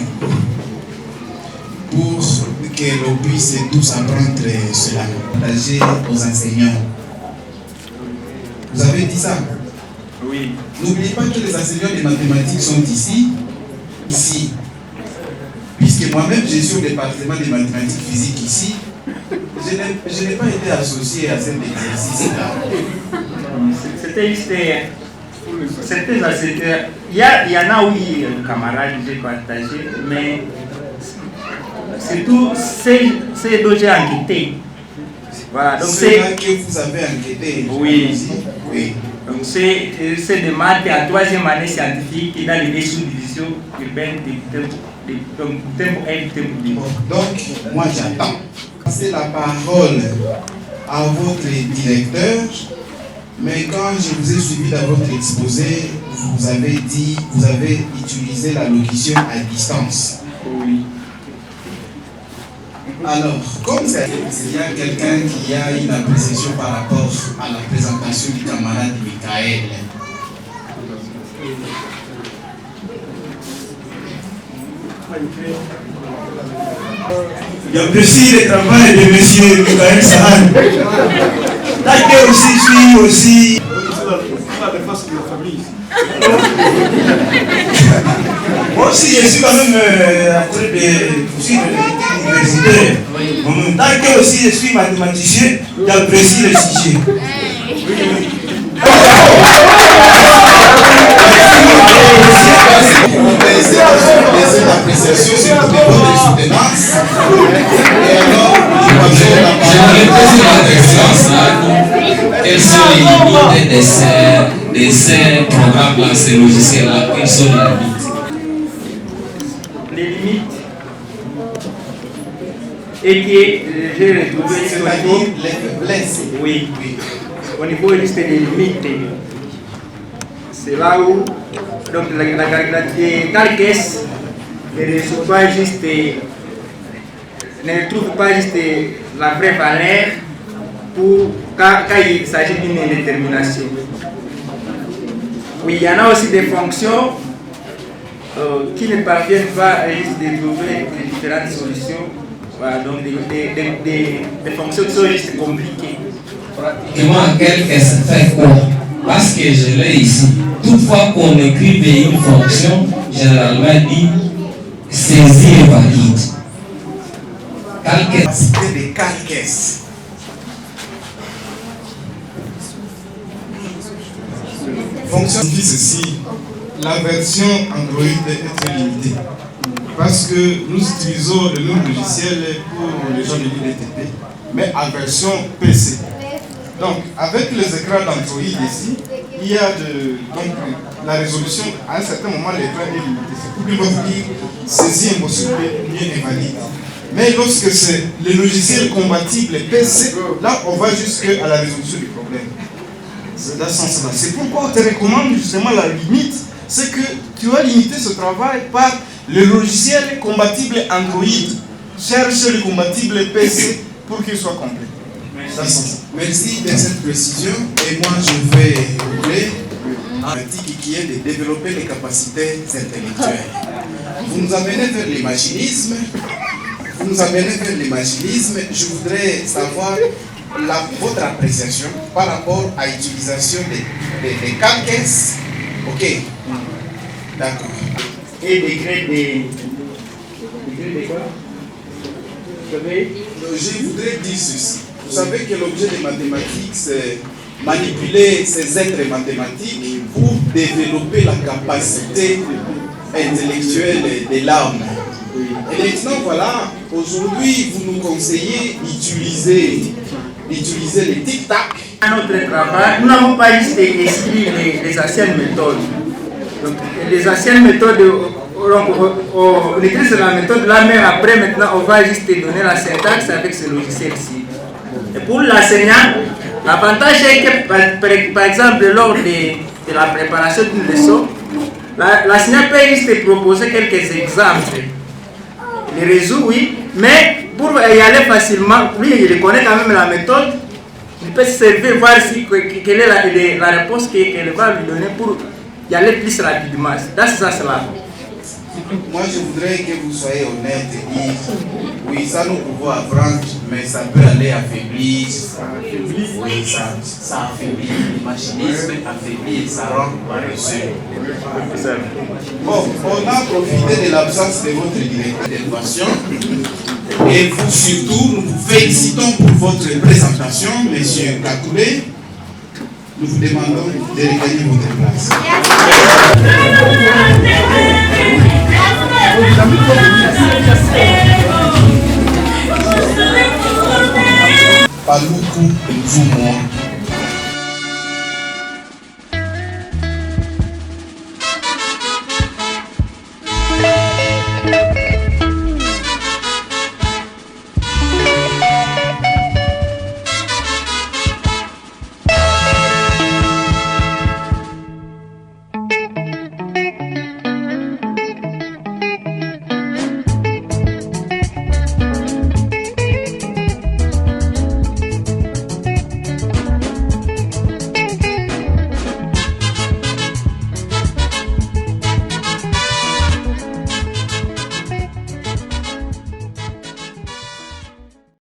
pour que l'on puisse tous apprendre cela, partager aux enseignants. Vous avez dit ça? Oui. N'oubliez pas que les enseignants de mathématiques sont ici. Puisque moi-même, je suis au département de mathématiques physiques ici. Je n'ai pas été associé à cet exercice-là. C'était juste certains enseignants. Il y en a, oui, camarades, j'ai partagé, mais c'est tout, c'est dont j'ai enquêté. Voilà, donc c'est là que vous avez enquêté. Oui. Oui. Donc c'est des maths en troisième année scientifique dans les sous-divisions urbaines de tempo 1 et tempo 2. Donc, moi j'attends. C'est la parole à votre directeur, mais quand je vous ai suivi dans votre exposé, vous avez utilisé la locution à distance. Oui. Alors, comme ça, il y a quelqu'un qui a une appréciation par rapport à la présentation du camarade Michael. J'apprécie le travail de M. Michael Sahan. D'ailleurs aussi, je suis aussi... Moi aussi, je suis quand même en train de poursuivre l'étude universitaire. Tant que aussi je suis mathématicien, j'apprécie le sujet. Les appréciations sur votre soutenance. Et alors, j'aimerais poser la question, quelles sont les limites de ces programmes-là, ces logiciels-là, quelles sont les limites? Les limites et que j'ai retrouvé c'est-à-dire les faiblesses. Oui. au niveau juste des limites. C'est là où donc, les calques ne trouvent pas juste la vraie valeur quand il s'agit d'une indétermination. Oui, il y en a aussi des fonctions qui ne parviennent pas à juste de trouver les différentes solutions. Voilà, donc des fonctions qui sont juste compliquées. Pratiquement, quelque ça fait quoi? Parce que je l'ai ici. Toutefois qu'on écrive une fonction, généralement dit saisir valide. Capacité de calques. Fonction dit ceci, la version Android est très limitée parce que nous utilisons le même logiciel pour les gens de l'IDTP, mais en version PC. Donc, avec les écrans d'Android ici, il y a donc, la résolution, à un certain moment, l'écran est limité. C'est pour qu'il va vous dire saisir impossible, bien invalide. Mais lorsque c'est le logiciel compatible PC, là, on va jusqu'à la résolution du problème. C'est dans ce sens-là. C'est pourquoi on te recommande justement la limite, c'est que tu vas limiter ce travail par le logiciel compatible Android. Cherche le compatible PC pour qu'il soit complet. Merci de cette précision. Et moi, je vais rouler un pratique qui est de développer les capacités intellectuelles. Vous nous amenez vers l'imaginisme. Je voudrais savoir votre appréciation par rapport à l'utilisation des calques. Ok. D'accord. Et des quoi? Je voudrais dire ceci. Vous savez que l'objet des mathématiques, c'est manipuler ces êtres mathématiques pour développer la capacité intellectuelle de l'âme. Et maintenant, voilà, aujourd'hui, vous nous conseillez d'utiliser les tic-tac. Dans notre travail, nous n'avons pas juste écrit les anciennes méthodes. Donc, les anciennes méthodes, on utilise la méthode là, mais après, maintenant, on va juste donner la syntaxe avec ce logiciel-ci. Et pour l'enseignant, l'avantage est que, par exemple, lors de la préparation d'une leçon, l'enseignant peut juste proposer quelques exemples. Il les résout, oui, mais pour y aller facilement, lui, il connaît quand même la méthode, il peut se servir, voir quelle est la réponse qu'elle va lui donner pour y aller plus rapidement. C'est ça, cela. Moi, je voudrais que vous soyez honnête et dire, oui, ça nous pouvons apprendre, mais ça peut aller affaiblir. Oui, ça affaiblit l'imaginisme, affaiblit et ça rend paresseux. Bon, on a profité de l'absence de votre directeur d'innovation et vous surtout, nous vous félicitons pour votre présentation, M. Kakoulé. Nous vous demandons de regagner votre place. Paloukou Nzoumo.